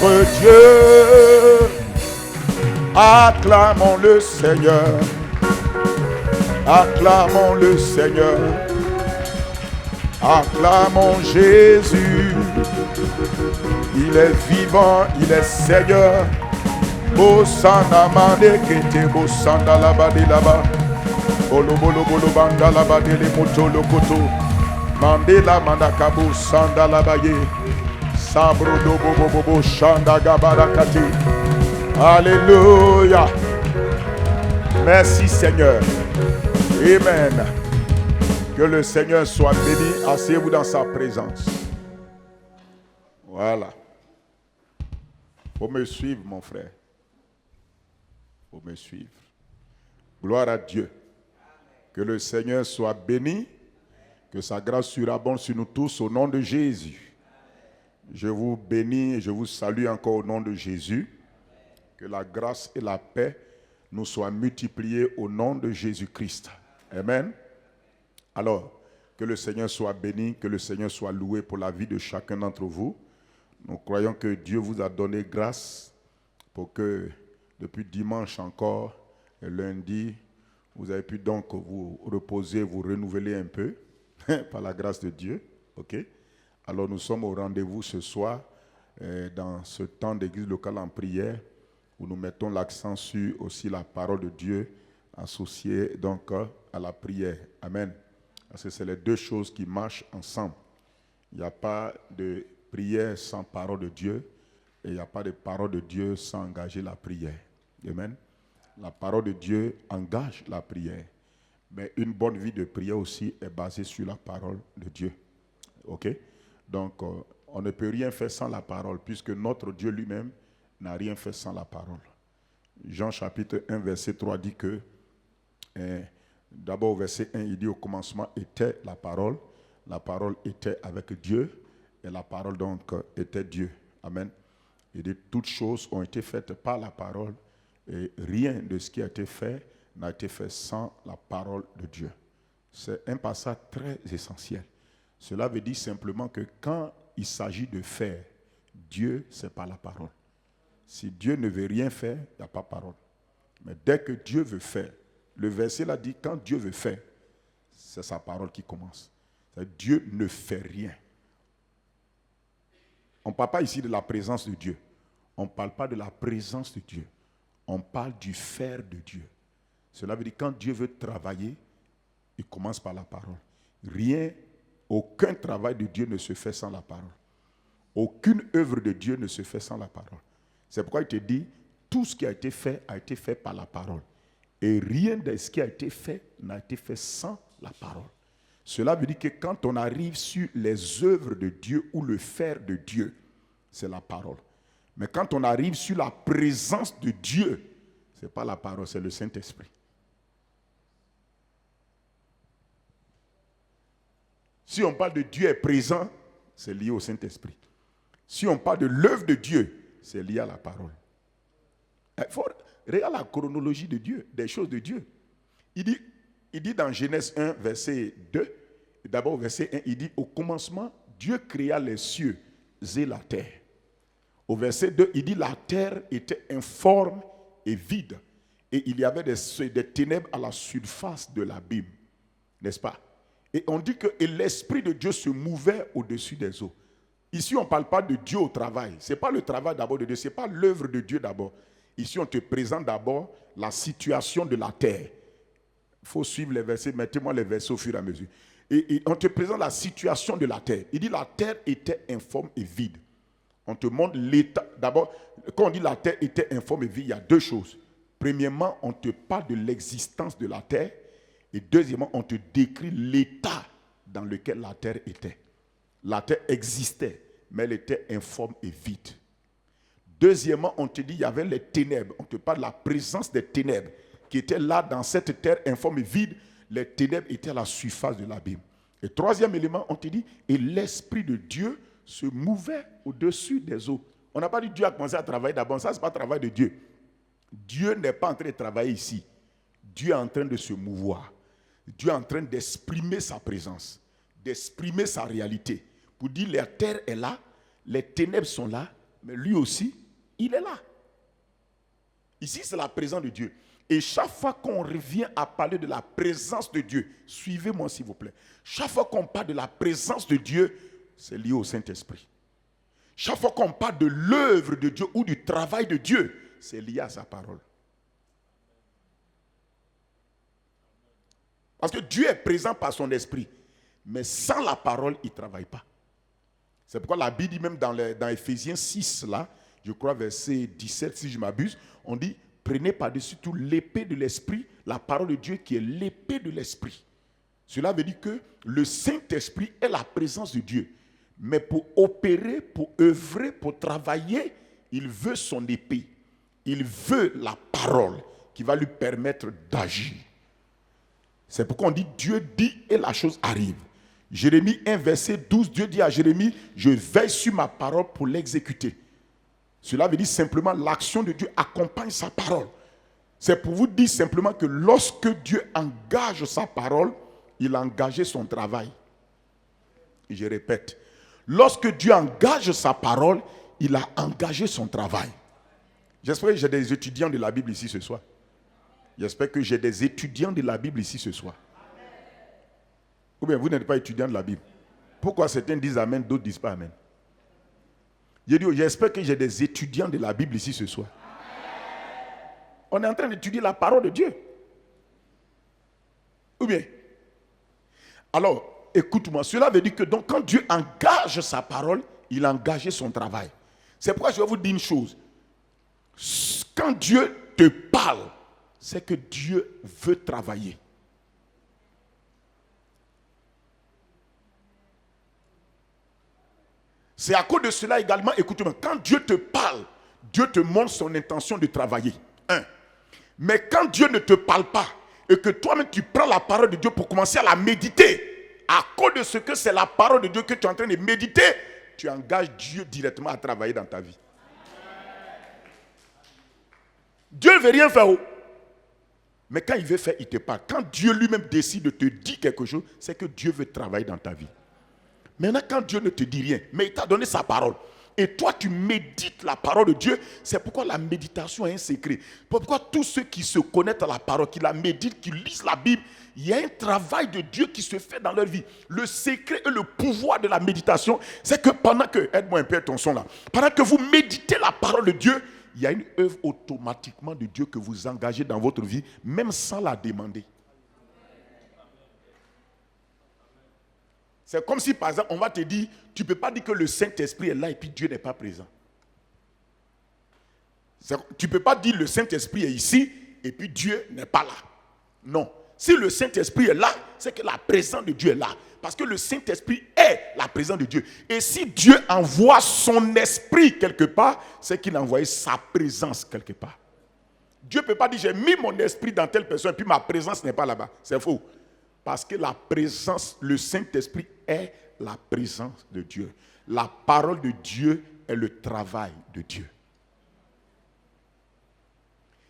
notre Dieu. Acclamons le Seigneur. Acclamons le Seigneur. Acclamons Jésus. Il est vivant, il est Seigneur. Bosana mande kete bosanda laba de laba. Bolo bolo bolo banda laba de le moto lokoto. Mandela mandakabo sanda laba ye. Sabro do bobo bobo shanda gabarakati. Alléluia. Merci Seigneur. Amen. Que le Seigneur soit béni. Asseyez-vous dans sa présence. Voilà. Faut me suivre, mon frère. Faut me suivre. Gloire à Dieu. Que le Seigneur soit béni. Que sa grâce surabonde sur nous tous au nom de Jésus. Je vous bénis et je vous salue encore au nom de Jésus. Que la grâce et la paix nous soient multipliées au nom de Jésus-Christ. Amen. Alors, que le Seigneur soit béni, que le Seigneur soit loué pour la vie de chacun d'entre vous. Nous croyons que Dieu vous a donné grâce pour que depuis dimanche encore et lundi, vous avez pu donc vous reposer, vous renouveler un peu par la grâce de Dieu. Ok? Alors nous sommes au rendez-vous ce soir dans ce temps d'église locale en prière où nous mettons l'accent sur aussi la parole de Dieu associée donc à la prière. Amen. Parce que c'est les deux choses qui marchent ensemble. Il n'y a pas de prière sans parole de Dieu et il n'y a pas de parole de Dieu sans engager la prière. Amen. La parole de Dieu engage la prière. Mais une bonne vie de prière aussi est basée sur la parole de Dieu. Ok? Donc, on ne peut rien faire sans la parole puisque notre Dieu lui-même n'a rien fait sans la parole. Jean chapitre 1 verset 3 dit que d'abord, au verset 1, il dit au commencement était la parole était avec Dieu, et la parole donc était Dieu. Amen. Il dit toutes choses ont été faites par la parole, et rien de ce qui a été fait n'a été fait sans la parole de Dieu. C'est un passage très essentiel. Cela veut dire simplement que quand il s'agit de faire, Dieu, c'est pas la parole. Si Dieu ne veut rien faire, il n'y a pas de parole. Mais dès que Dieu veut faire, le verset là dit, quand Dieu veut faire, c'est sa parole qui commence. Dieu ne fait rien. On ne parle pas ici de la présence de Dieu. On ne parle pas de la présence de Dieu. On parle du faire de Dieu. Cela veut dire quand Dieu veut travailler, il commence par la parole. Rien, aucun travail de Dieu ne se fait sans la parole. Aucune œuvre de Dieu ne se fait sans la parole. C'est pourquoi il te dit, tout ce qui a été fait par la parole. Et rien de ce qui a été fait n'a été fait sans la parole. Cela veut dire que quand on arrive sur les œuvres de Dieu ou le faire de Dieu, c'est la parole. Mais quand on arrive sur la présence de Dieu, ce n'est pas la parole, c'est le Saint-Esprit. Si on parle de Dieu est présent, c'est lié au Saint-Esprit. Si on parle de l'œuvre de Dieu, c'est lié à la parole. Regarde la chronologie de Dieu, des choses de Dieu. Il dit dans Genèse 1, verset 2, d'abord verset 1, il dit au commencement, Dieu créa les cieux et la terre. Au verset 2, il dit la terre était informe et vide. Et il y avait des ténèbres à la surface de l'abîme. N'est-ce pas? Et on dit que l'Esprit de Dieu se mouvait au-dessus des eaux. Ici, on ne parle pas de Dieu au travail. Ce n'est pas le travail d'abord de Dieu, ce n'est pas l'œuvre de Dieu d'abord. Ici, on te présente d'abord la situation de la terre. Il faut suivre les versets, mettez-moi les versets au fur et à mesure. Et on te présente la situation de la terre. Il dit la terre était informe et vide. On te montre l'état. D'abord, quand on dit la terre était informe et vide, il y a deux choses. Premièrement, on te parle de l'existence de la terre. Et deuxièmement, on te décrit l'état dans lequel la terre était. La terre existait, mais elle était informe et vide. Deuxièmement, on te dit qu'il y avait les ténèbres. On te parle de la présence des ténèbres qui étaient là dans cette terre informe et vide. Les ténèbres étaient à la surface de l'abîme. Et troisième élément, on te dit, et l'Esprit de Dieu se mouvait au-dessus des eaux. On n'a pas dit Dieu a commencé à travailler d'abord. Ça, ce n'est pas le travail de Dieu. Dieu n'est pas en train de travailler ici. Dieu est en train de se mouvoir. Dieu est en train d'exprimer sa présence, d'exprimer sa réalité. Pour dire la terre est là, les ténèbres sont là, mais lui aussi, il est là. Ici, c'est la présence de Dieu. Et chaque fois qu'on revient à parler de la présence de Dieu, suivez-moi s'il vous plaît. Chaque fois qu'on parle de la présence de Dieu, c'est lié au Saint-Esprit. Chaque fois qu'on parle de l'œuvre de Dieu ou du travail de Dieu, c'est lié à sa parole. Parce que Dieu est présent par son esprit. Mais sans la parole, il ne travaille pas. C'est pourquoi la Bible dit même dans Éphésiens 6, là, je crois verset 17 si je m'abuse, on dit, prenez par-dessus tout l'épée de l'esprit, la parole de Dieu qui est l'épée de l'esprit. Cela veut dire que le Saint-Esprit est la présence de Dieu. Mais pour opérer, pour œuvrer, pour travailler, il veut son épée. Il veut la parole qui va lui permettre d'agir. C'est pourquoi on dit Dieu dit et la chose arrive. Jérémie 1 verset 12, Dieu dit à Jérémie, je veille sur ma parole pour l'exécuter. Cela veut dire simplement l'action de Dieu accompagne sa parole. C'est pour vous dire simplement que lorsque Dieu engage sa parole, il a engagé son travail. Et je répète, lorsque Dieu engage sa parole, il a engagé son travail. J'espère que j'ai des étudiants de la Bible ici ce soir. J'espère que j'ai des étudiants de la Bible ici ce soir. Ou bien vous n'êtes pas étudiant de la Bible. Pourquoi certains disent Amen, d'autres disent pas Amen? J'espère que j'ai des étudiants de la Bible ici ce soir. On est en train d'étudier la parole de Dieu. Ou bien? Alors, écoute-moi, cela veut dire que donc, quand Dieu engage sa parole, il a engagé son travail. C'est pourquoi je vais vous dire une chose. Quand Dieu te parle, c'est que Dieu veut travailler. C'est à cause de cela également, écoute-moi, quand Dieu te parle, Dieu te montre son intention de travailler. Mais quand Dieu ne te parle pas, et que toi-même tu prends la parole de Dieu pour commencer à la méditer, à cause de ce que c'est la parole de Dieu que tu es en train de méditer, tu engages Dieu directement à travailler dans ta vie. Dieu ne veut rien faire. Mais quand il veut faire, il te parle. Quand Dieu lui-même décide de te dire quelque chose, c'est que Dieu veut travailler dans ta vie. Maintenant, quand Dieu ne te dit rien, mais il t'a donné sa parole, et toi tu médites la parole de Dieu, c'est pourquoi la méditation est un secret. Pourquoi tous ceux qui se connectent à la parole, qui la méditent, qui lisent la Bible, il y a un travail de Dieu qui se fait dans leur vie. Le secret et le pouvoir de la méditation, c'est que pendant que, aide-moi un peu ton son là, pendant que vous méditez la parole de Dieu, il y a une œuvre automatiquement de Dieu que vous engagez dans votre vie, même sans la demander. C'est comme si, par exemple, on va te dire, tu ne peux pas dire que le Saint-Esprit est là et puis Dieu n'est pas présent. Tu ne peux pas dire le Saint-Esprit est ici et puis Dieu n'est pas là. Non. Si le Saint-Esprit est là, c'est que la présence de Dieu est là. Parce que le Saint-Esprit est la présence de Dieu. Et si Dieu envoie son esprit quelque part, c'est qu'il a envoyé sa présence quelque part. Dieu ne peut pas dire, j'ai mis mon esprit dans telle personne et puis ma présence n'est pas là-bas. C'est faux. Parce que la présence, le Saint-Esprit est la présence de Dieu. La parole de Dieu est le travail de Dieu.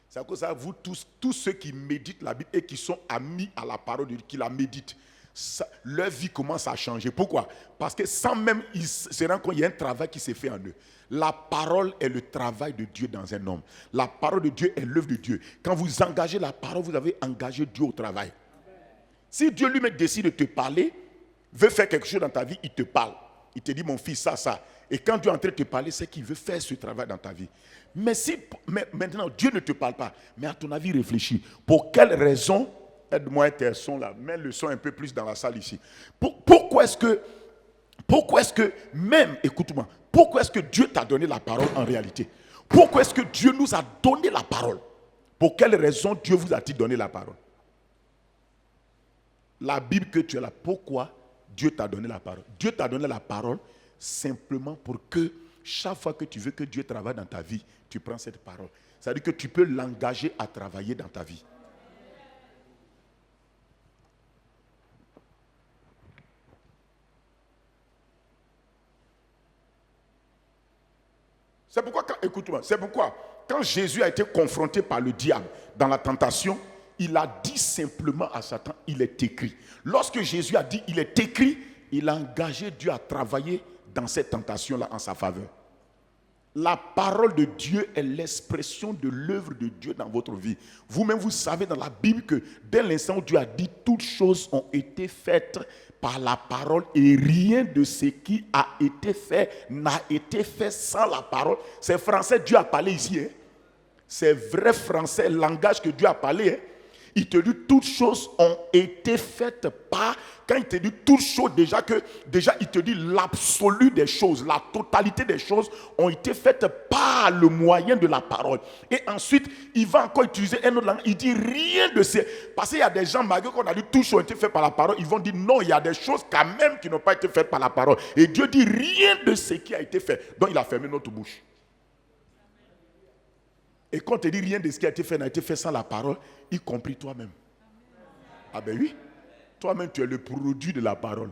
C'est à cause de ça, vous tous ceux qui méditent la Bible et qui sont amis à la parole de Dieu, qui la méditent, leur vie commence à changer. Pourquoi? Parce que sans même ils se rendent compte, il y a un travail qui s'est fait en eux. La parole est le travail de Dieu dans un homme. La parole de Dieu est l'œuvre de Dieu. Quand vous engagez la parole, vous avez engagé Dieu au travail. Si Dieu lui-même décide de te parler, veut faire quelque chose dans ta vie, il te parle. Il te dit, mon fils, ça, ça. Et quand Dieu est en train de te parler, c'est qu'il veut faire ce travail dans ta vie. Mais maintenant, Dieu ne te parle pas. Mais à ton avis, réfléchis. Pour quelle raison, aide-moi tes sons là, mets le son un peu plus dans la salle ici. Pourquoi est-ce que, même, écoute-moi, pourquoi est-ce que Dieu t'a donné la parole en réalité? Pourquoi est-ce que Dieu nous a donné la parole? Pour quelle raison Dieu vous a-t-il donné la parole? La Bible que tu as là, pourquoi Dieu t'a donné la parole? Dieu t'a donné la parole simplement pour que chaque fois que tu veux que Dieu travaille dans ta vie, tu prends cette parole. C'est-à-dire que tu peux l'engager à travailler dans ta vie. C'est pourquoi, écoute-moi, c'est pourquoi quand Jésus a été confronté par le diable dans la tentation, il a dit simplement à Satan, il est écrit. Lorsque Jésus a dit, il est écrit, il a engagé Dieu à travailler dans cette tentation-là en sa faveur. La parole de Dieu est l'expression de l'œuvre de Dieu dans votre vie. Vous-même, vous savez dans la Bible que dès l'instant où Dieu a dit, toutes choses ont été faites par la parole et rien de ce qui a été fait n'a été fait sans la parole. C'est français, Dieu a parlé ici. Hein? C'est vrai français, langage que Dieu a parlé. Hein? Il te dit toutes choses ont été faites par. Quand il te dit toutes choses, déjà il te dit l'absolu des choses, la totalité des choses ont été faites par le moyen de la parole. Et ensuite, il va encore utiliser un autre langage. Il dit rien de ces. Parce qu'il y a des gens, malgré qu'on a dit toutes choses ont été faites par la parole, ils vont dire non, il y a des choses quand même qui n'ont pas été faites par la parole. Et Dieu dit rien de ce qui a été fait. Donc il a fermé notre bouche. Et quand on te dit rien de ce qui a été fait n'a été fait sans la parole, y compris toi-même. Ah ben oui, toi-même tu es le produit de la parole.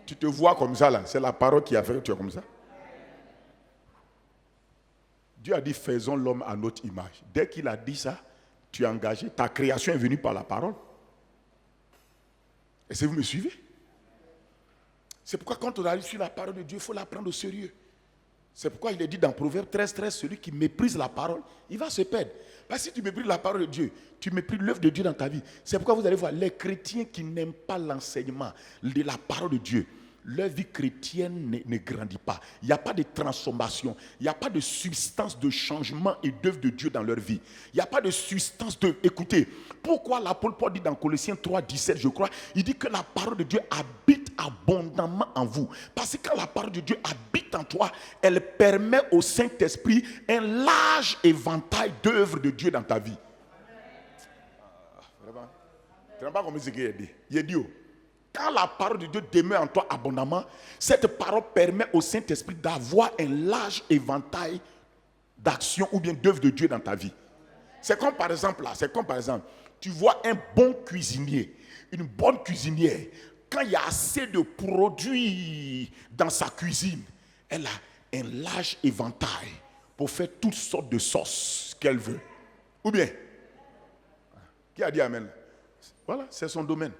Tu te vois comme ça là, c'est la parole qui a fait que tu es comme ça. Dieu a dit faisons l'homme à notre image. Dès qu'il a dit ça, tu es engagé. Ta création est venue par la parole. Est-ce que vous me suivez? C'est pourquoi quand on arrive sur la parole de Dieu, il faut la prendre au sérieux. C'est pourquoi il est dit dans Proverbe 13, celui qui méprise la parole, il va se perdre. Parce que si tu méprises la parole de Dieu, tu méprises l'œuvre de Dieu dans ta vie. C'est pourquoi vous allez voir, les chrétiens qui n'aiment pas l'enseignement de la parole de Dieu, leur vie chrétienne ne grandit pas. Il n'y a pas de transformation. Il n'y a pas de substance de changement et d'œuvre de Dieu dans leur vie. Il n'y a pas de substance de... Écoutez, pourquoi l'apôtre Paul dit dans Colossiens 3, 17, je crois, il dit que la parole de Dieu habite abondamment en vous. Parce que quand la parole de Dieu habite en toi, elle permet au Saint-Esprit un large éventail d'œuvres de Dieu dans ta vie. Vraiment? Tu n'as pas compris ce qu'il a dit? Il a dit, quand la parole de Dieu demeure en toi abondamment, cette parole permet au Saint-Esprit d'avoir un large éventail d'actions ou bien d'œuvres de Dieu dans ta vie. C'est comme par exemple, tu vois un bon cuisinier, une bonne cuisinière, quand il y a assez de produits dans sa cuisine, elle a un large éventail pour faire toutes sortes de sauces qu'elle veut. Ou bien, qui a dit amen? Voilà, c'est son domaine.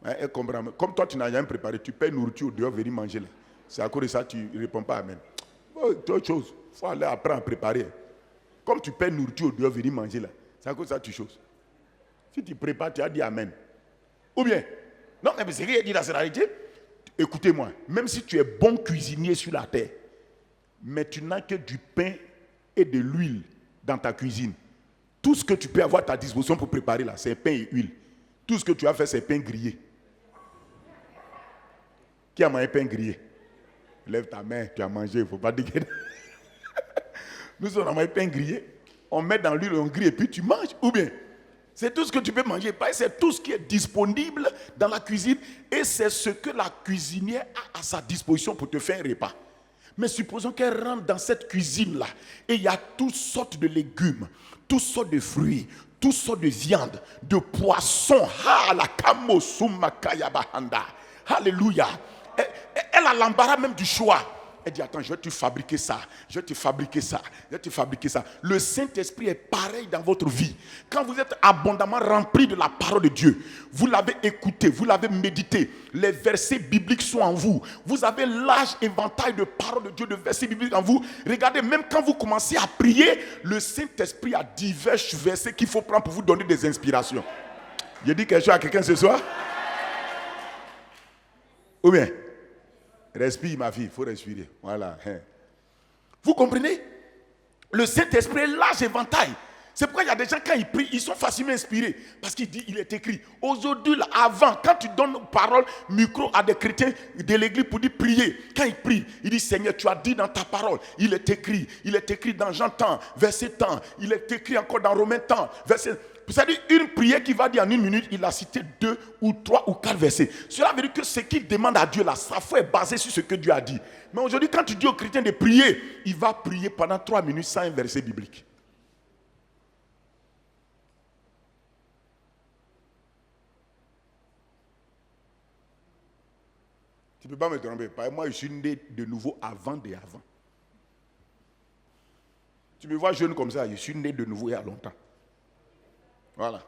Elle comprend. Comme toi, tu n'as rien préparé, tu payes nourriture au dehors, venir manger là. C'est à cause de ça que tu ne réponds pas amen. C'est autre chose. Il faut aller apprendre à préparer. Comme tu payes nourriture au dehors, venir manger là. C'est à cause de ça que tu choses. Si tu prépares, tu as dit amen. Ou bien, non, mais c'est rien dit dans cette réalité. Écoutez-moi, même si tu es bon cuisinier sur la terre, mais tu n'as que du pain et de l'huile dans ta cuisine, tout ce que tu peux avoir à ta disposition pour préparer là, c'est pain et huile. Tout ce que tu as fait, c'est pain grillé. Qui a mangé pain grillé? Lève ta main, tu as mangé, il ne faut pas dire que... Nous, on a mangé pain grillé, on met dans l'huile, on grille et puis tu manges. Ou bien, c'est tout ce que tu peux manger. C'est tout ce qui est disponible dans la cuisine et c'est ce que la cuisinière a à sa disposition pour te faire un repas. Mais supposons qu'elle rentre dans cette cuisine-là et il y a toutes sortes de légumes, toutes sortes de fruits, toutes sortes de viandes, de poissons. Alléluia. Elle a l'embarras même du choix. Elle dit, attends, je vais te fabriquer ça, je vais te fabriquer ça, je vais te fabriquer ça. Le Saint-Esprit est pareil dans votre vie. Quand vous êtes abondamment rempli de la parole de Dieu, vous l'avez écouté, vous l'avez médité, les versets bibliques sont en vous. Vous avez large éventail de paroles de Dieu, de versets bibliques en vous. Regardez, même quand vous commencez à prier, le Saint-Esprit a divers versets qu'il faut prendre pour vous donner des inspirations. J'ai dit quelque chose à quelqu'un ce soir? Ou bien? Respire, ma fille, il faut respirer. Voilà. Vous comprenez? Le Saint-Esprit est large éventail. C'est pourquoi il y a des gens, quand ils prient, ils sont facilement inspirés. Parce qu'il dit, il est écrit. Aujourd'hui, là, avant, quand tu donnes parole, micro à des chrétiens de l'église pour dire prier, quand ils prient, il dit, Seigneur, tu as dit dans ta parole, il est écrit dans Jean tant, verset tant, il est écrit encore dans Romains tant, verset. C'est-à-dire une prière qui va dire en une minute, il a cité 2 ou 3 ou 4 versets. Cela veut dire que ce qu'il demande à Dieu là, sa foi est basée sur ce que Dieu a dit. Mais aujourd'hui, quand tu dis aux chrétiens de prier, il va prier pendant 3 minutes sans un verset biblique. Tu ne peux pas me tromper. Moi, je suis né de nouveau avant et avant. Tu me vois jeune comme ça, je suis né de nouveau il y a longtemps. Voilà.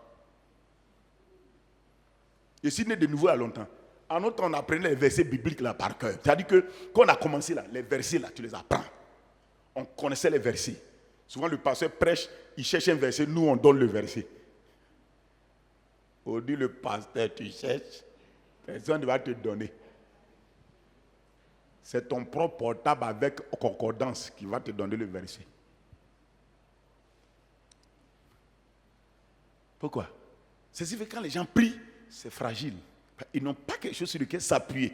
Je suis né de nouveau il y a longtemps. En notre temps, on apprenait les versets bibliques là par cœur. C'est-à-dire que quand on a commencé là, les versets là, tu les apprends. On connaissait les versets. Souvent, le pasteur prêche, il cherche un verset, nous, on donne le verset. On dit, le pasteur, tu cherches, personne ne va te donner. C'est ton propre portable avec concordance qui va te donner le verset. Pourquoi? C'est ce qui fait que quand les gens prient, c'est fragile. Ils n'ont pas quelque chose sur lequel s'appuyer.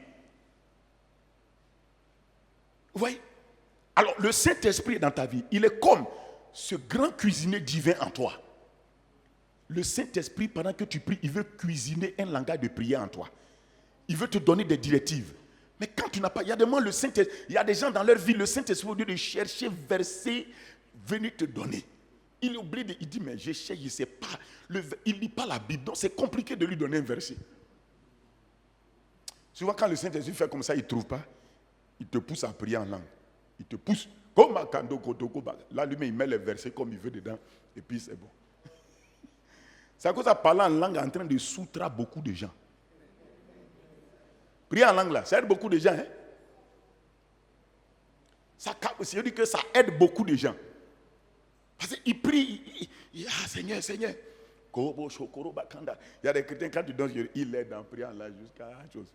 Vous voyez? Alors, le Saint-Esprit est dans ta vie. Il est comme ce grand cuisinier divin en toi. Le Saint-Esprit, pendant que tu pries, il veut cuisiner un langage de prière en toi. Il veut te donner des directives. Mais quand tu n'as pas, il y a des moments, il y a des gens dans leur vie, le Saint-Esprit, au lieu de chercher verset, venir te donner. Il oublie, il dit, mais je cherche, je ne sais pas. Il ne lit pas la Bible, donc c'est compliqué de lui donner un verset. Souvent, quand le Saint-Esprit fait comme ça, il ne trouve pas. Il te pousse à prier en langue. Il te pousse. Là, lui-même, il met les versets comme il veut dedans. Et puis, c'est bon. C'est à cause de parler en langue en train de soustraire beaucoup de gens. Prier en langue, là, ça aide beaucoup de gens. Hein? Je dis que ça aide beaucoup de gens. Parce qu'il prie, ah Seigneur, Seigneur. Il y a des chrétiens, quand tu donnes, il aide en priant là jusqu'à la chose.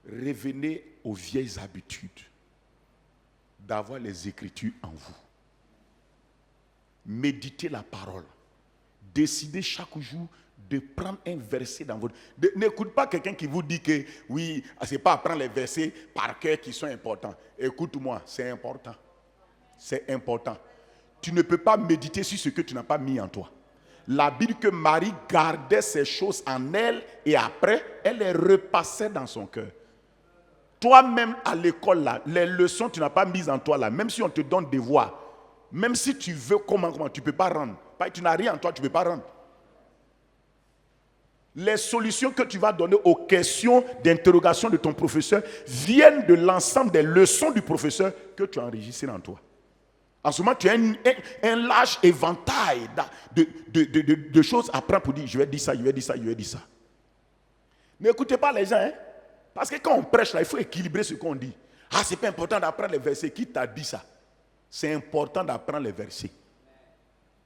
Revenez aux vieilles habitudes d'avoir les Écritures en vous. Méditez la parole. Décidez chaque jour de prendre un verset dans votre... N'écoute pas quelqu'un qui vous dit que oui, c'est pas apprendre les versets par cœur qui sont importants. Écoute-moi, c'est important. C'est important. Tu ne peux pas méditer sur ce que tu n'as pas mis en toi. La Bible dit que Marie gardait ces choses en elle et après, elle les repassait dans son cœur. Toi-même à l'école, là, les leçons que tu n'as pas mises en toi, là, même si on te donne des devoirs, même si tu veux, comment tu ne peux pas rendre. Tu n'as rien en toi, tu ne peux pas rendre. Les solutions que tu vas donner aux questions d'interrogation de ton professeur viennent de l'ensemble des leçons du professeur que tu as enregistrées en toi. En ce moment, tu as un large éventail de choses à prendre pour dire, je vais dire ça, je vais dire ça, je vais dire ça. N'écoutez pas les gens, hein? Parce que quand on prêche là, il faut équilibrer ce qu'on dit. Ah, c'est pas important d'apprendre les versets. Qui t'a dit ça? C'est important d'apprendre les versets.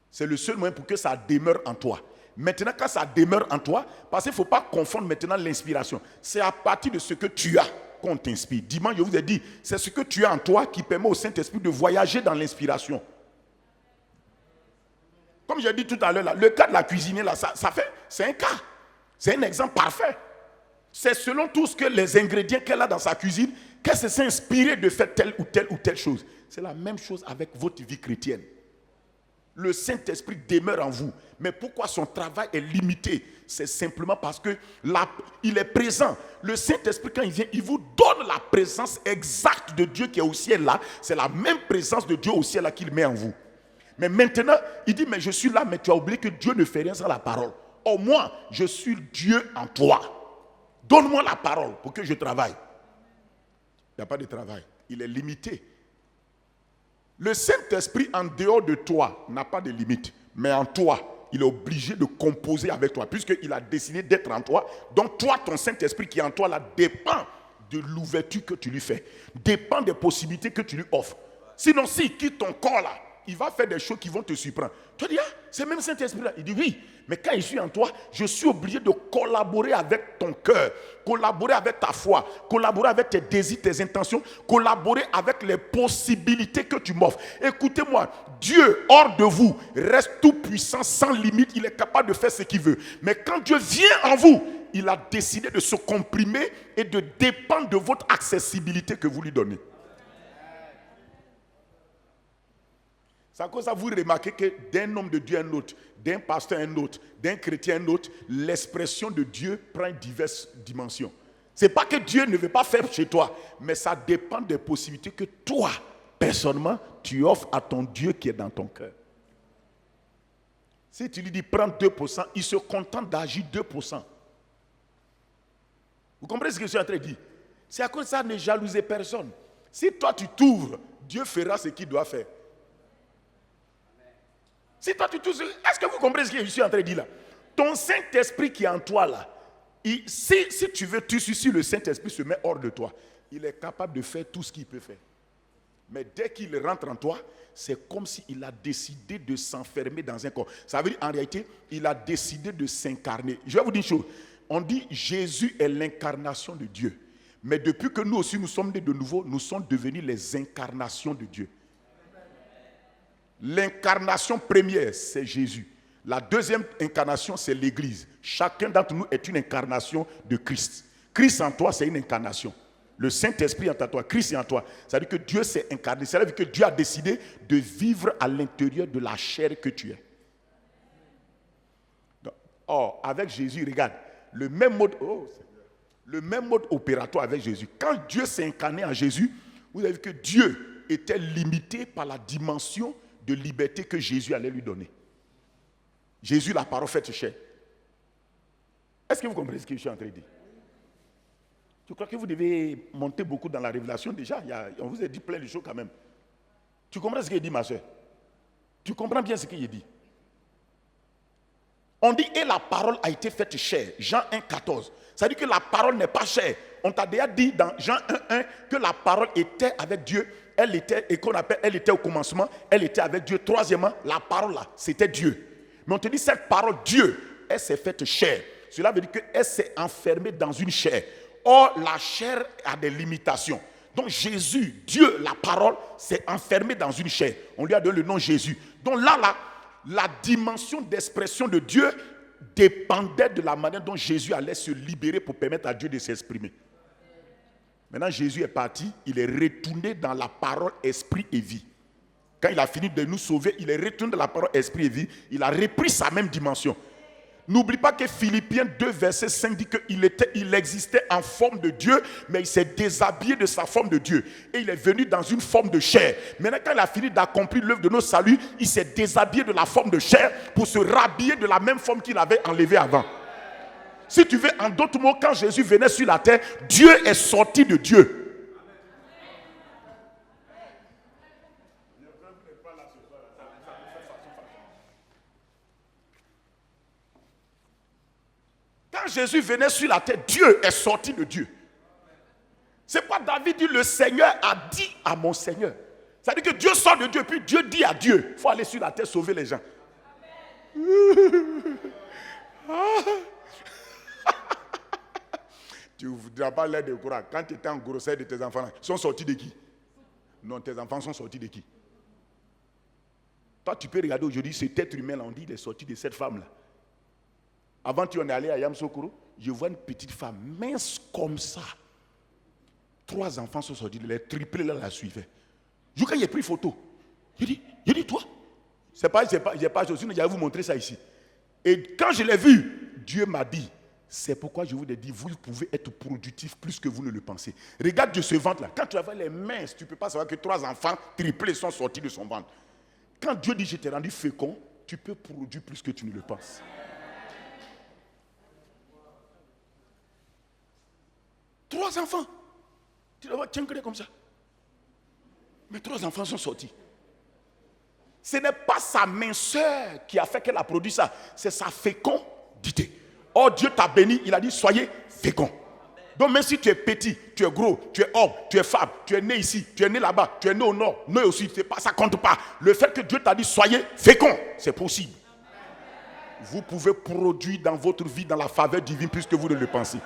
C'est le seul moyen pour que ça demeure en toi. Maintenant, quand ça demeure en toi, parce qu'il ne faut pas confondre maintenant l'inspiration. C'est à partir de ce que tu as qu'on t'inspire. Dimanche, je vous ai dit, c'est ce que tu as en toi qui permet au Saint-Esprit de voyager dans l'inspiration. Comme j'ai dit tout à l'heure, là, le cas de la cuisinière, là, c'est un cas. C'est un exemple parfait. C'est selon tout ce que les ingrédients qu'elle a dans sa cuisine, qu'elle s'est inspirée de faire telle ou telle chose. C'est la même chose avec votre vie chrétienne. Le Saint-Esprit demeure en vous. Mais pourquoi son travail est limité? C'est simplement parce que il est présent. Le Saint-Esprit, quand il vient, il vous donne la présence exacte de Dieu qui est au ciel là. C'est la même présence de Dieu au ciel là qu'il met en vous. Mais maintenant, il dit, mais je suis là, mais tu as oublié que Dieu ne fait rien sans la parole. Au moins, je suis Dieu en toi. Donne-moi la parole pour que je travaille. Il n'y a pas de travail. Il est limité. Le Saint-Esprit en dehors de toi n'a pas de limite. Mais en toi, il est obligé de composer avec toi. Puisqu'il a décidé d'être en toi. Donc toi, ton Saint-Esprit qui est en toi, là, dépend de l'ouverture que tu lui fais. Dépend des possibilités que tu lui offres. Sinon, s'il quitte ton corps là, il va faire des choses qui vont te surprendre. Tu dis, ah, c'est même Saint-Esprit là. Il dit, oui, mais quand je suis en toi, je suis obligé de collaborer avec ton cœur, collaborer avec ta foi, collaborer avec tes désirs, tes intentions, collaborer avec les possibilités que tu m'offres. Écoutez-moi, Dieu, hors de vous, reste tout puissant, sans limite. Il est capable de faire ce qu'il veut. Mais quand Dieu vient en vous, il a décidé de se comprimer et de dépendre de votre accessibilité que vous lui donnez. C'est à cause de ça, vous remarquez que d'un homme de Dieu à un autre, d'un pasteur à un autre, d'un chrétien à un autre, l'expression de Dieu prend diverses dimensions. Ce n'est pas que Dieu ne veut pas faire chez toi, mais ça dépend des possibilités que toi, personnellement, tu offres à ton Dieu qui est dans ton cœur. Si tu lui dis prends 2%, il se contente d'agir 2%. Vous comprenez ce que je suis en train de dire? C'est à cause de ça, ne jalousez personne. Si toi tu t'ouvres, Dieu fera ce qu'il doit faire. Si toi tu t'ouvres, est-ce que vous comprenez ce que je suis en train de dire là? Ton Saint-Esprit qui est en toi là, Si tu veux, si le Saint-Esprit se met hors de toi, il est capable de faire tout ce qu'il peut faire. Mais dès qu'il rentre en toi, c'est comme s'il a décidé de s'enfermer dans un corps. Ça veut dire, en réalité, il a décidé de s'incarner. Je vais vous dire une chose. On dit Jésus est l'incarnation de Dieu. Mais depuis que nous aussi nous sommes nés de nouveau, nous sommes devenus les incarnations de Dieu. L'incarnation première, c'est Jésus. La deuxième incarnation, c'est l'Église. Chacun d'entre nous est une incarnation de Christ. Christ en toi, c'est une incarnation. Le Saint-Esprit est en toi, Christ est en toi. C'est-à-dire que Dieu s'est incarné. C'est-à-dire que Dieu a décidé de vivre à l'intérieur de la chair que tu es. Or, avec Jésus, regarde, le même mode opératoire avec Jésus. Quand Dieu s'est incarné en Jésus, vous avez vu que Dieu était limité par la dimension de liberté que Jésus allait lui donner. Jésus, la parole faite chair. Est-ce que vous comprenez ce que je suis en train de dire? Je crois que vous devez monter beaucoup dans la révélation déjà. On vous a dit plein de choses quand même. Tu comprends ce qu'il dit, ma soeur? Tu comprends bien ce qu'il dit? On dit, et la parole a été faite chair. Jean 1, 14. Ça dit que la parole n'est pas chair. On t'a déjà dit dans Jean 1, 1 que la parole était avec Dieu. Elle était au commencement. Elle était avec Dieu. Troisièmement, la parole là, c'était Dieu. Mais on te dit, cette parole, Dieu, elle s'est faite chair. Cela veut dire qu'elle s'est enfermée dans une chair. Or, la chair a des limitations. Donc Jésus, Dieu, la parole, s'est enfermé dans une chair. On lui a donné le nom Jésus. Donc là, la dimension d'expression de Dieu dépendait de la manière dont Jésus allait se libérer pour permettre à Dieu de s'exprimer. Maintenant, Jésus est parti, il est retourné dans la parole, esprit et vie. Quand il a fini de nous sauver, il est retourné dans la parole, esprit et vie. Il a repris sa même dimension. N'oublie pas que Philippiens 2, verset 5 dit qu'il existait en forme de Dieu, mais il s'est déshabillé de sa forme de Dieu. Et il est venu dans une forme de chair. Maintenant, quand il a fini d'accomplir l'œuvre de nos saluts, il s'est déshabillé de la forme de chair pour se rhabiller de la même forme qu'il avait enlevée avant. Si tu veux, en d'autres mots, quand Jésus venait sur la terre, Dieu est sorti de Dieu. Quand Jésus venait sur la terre, Dieu est sorti de Dieu. C'est pourquoi David dit, le Seigneur a dit à mon Seigneur. C'est-à-dire que Dieu sort de Dieu, puis Dieu dit à Dieu, il faut aller sur la terre sauver les gens. Tu ne voudras pas l'air de croire. Quand tu étais en grossesse de tes enfants, ils sont sortis de qui? Non, tes enfants sont sortis de qui? Toi, tu peux regarder aujourd'hui cet être humain, là, on dit, il est sorti de cette femme-là. Avant, tu en es allé à Yamsoukro, je vois une petite femme mince comme ça. 3 enfants sont sortis, les triplés là la suivaient. Quand j'ai pris photo, j'ai dit toi, j'ai pas Josué, j'allais vous montrer ça ici. Et quand je l'ai vu, Dieu m'a dit, c'est pourquoi je vous ai dit, vous pouvez être productif plus que vous ne le pensez. Regarde de ce ventre-là, quand tu avais les minces, tu ne peux pas savoir que 3 enfants triplés sont sortis de son ventre. Quand Dieu dit, je t'ai rendu fécond, tu peux produire plus que tu ne le penses. Trois enfants. Tu dois voir, tiens, comme ça. Mais 3 enfants sont sortis. Ce n'est pas sa minceur qui a fait qu'elle a produit ça. C'est sa fécondité. Or, Dieu t'a béni, il a dit, soyez féconds. Donc, même si tu es petit, tu es gros, tu es homme, tu es femme, tu es né ici, tu es né là-bas, tu es né au nord, né aussi, ça ne compte pas. Le fait que Dieu t'a dit, soyez féconds, c'est possible. Vous pouvez produire dans votre vie, dans la faveur divine, plus que vous ne le pensez.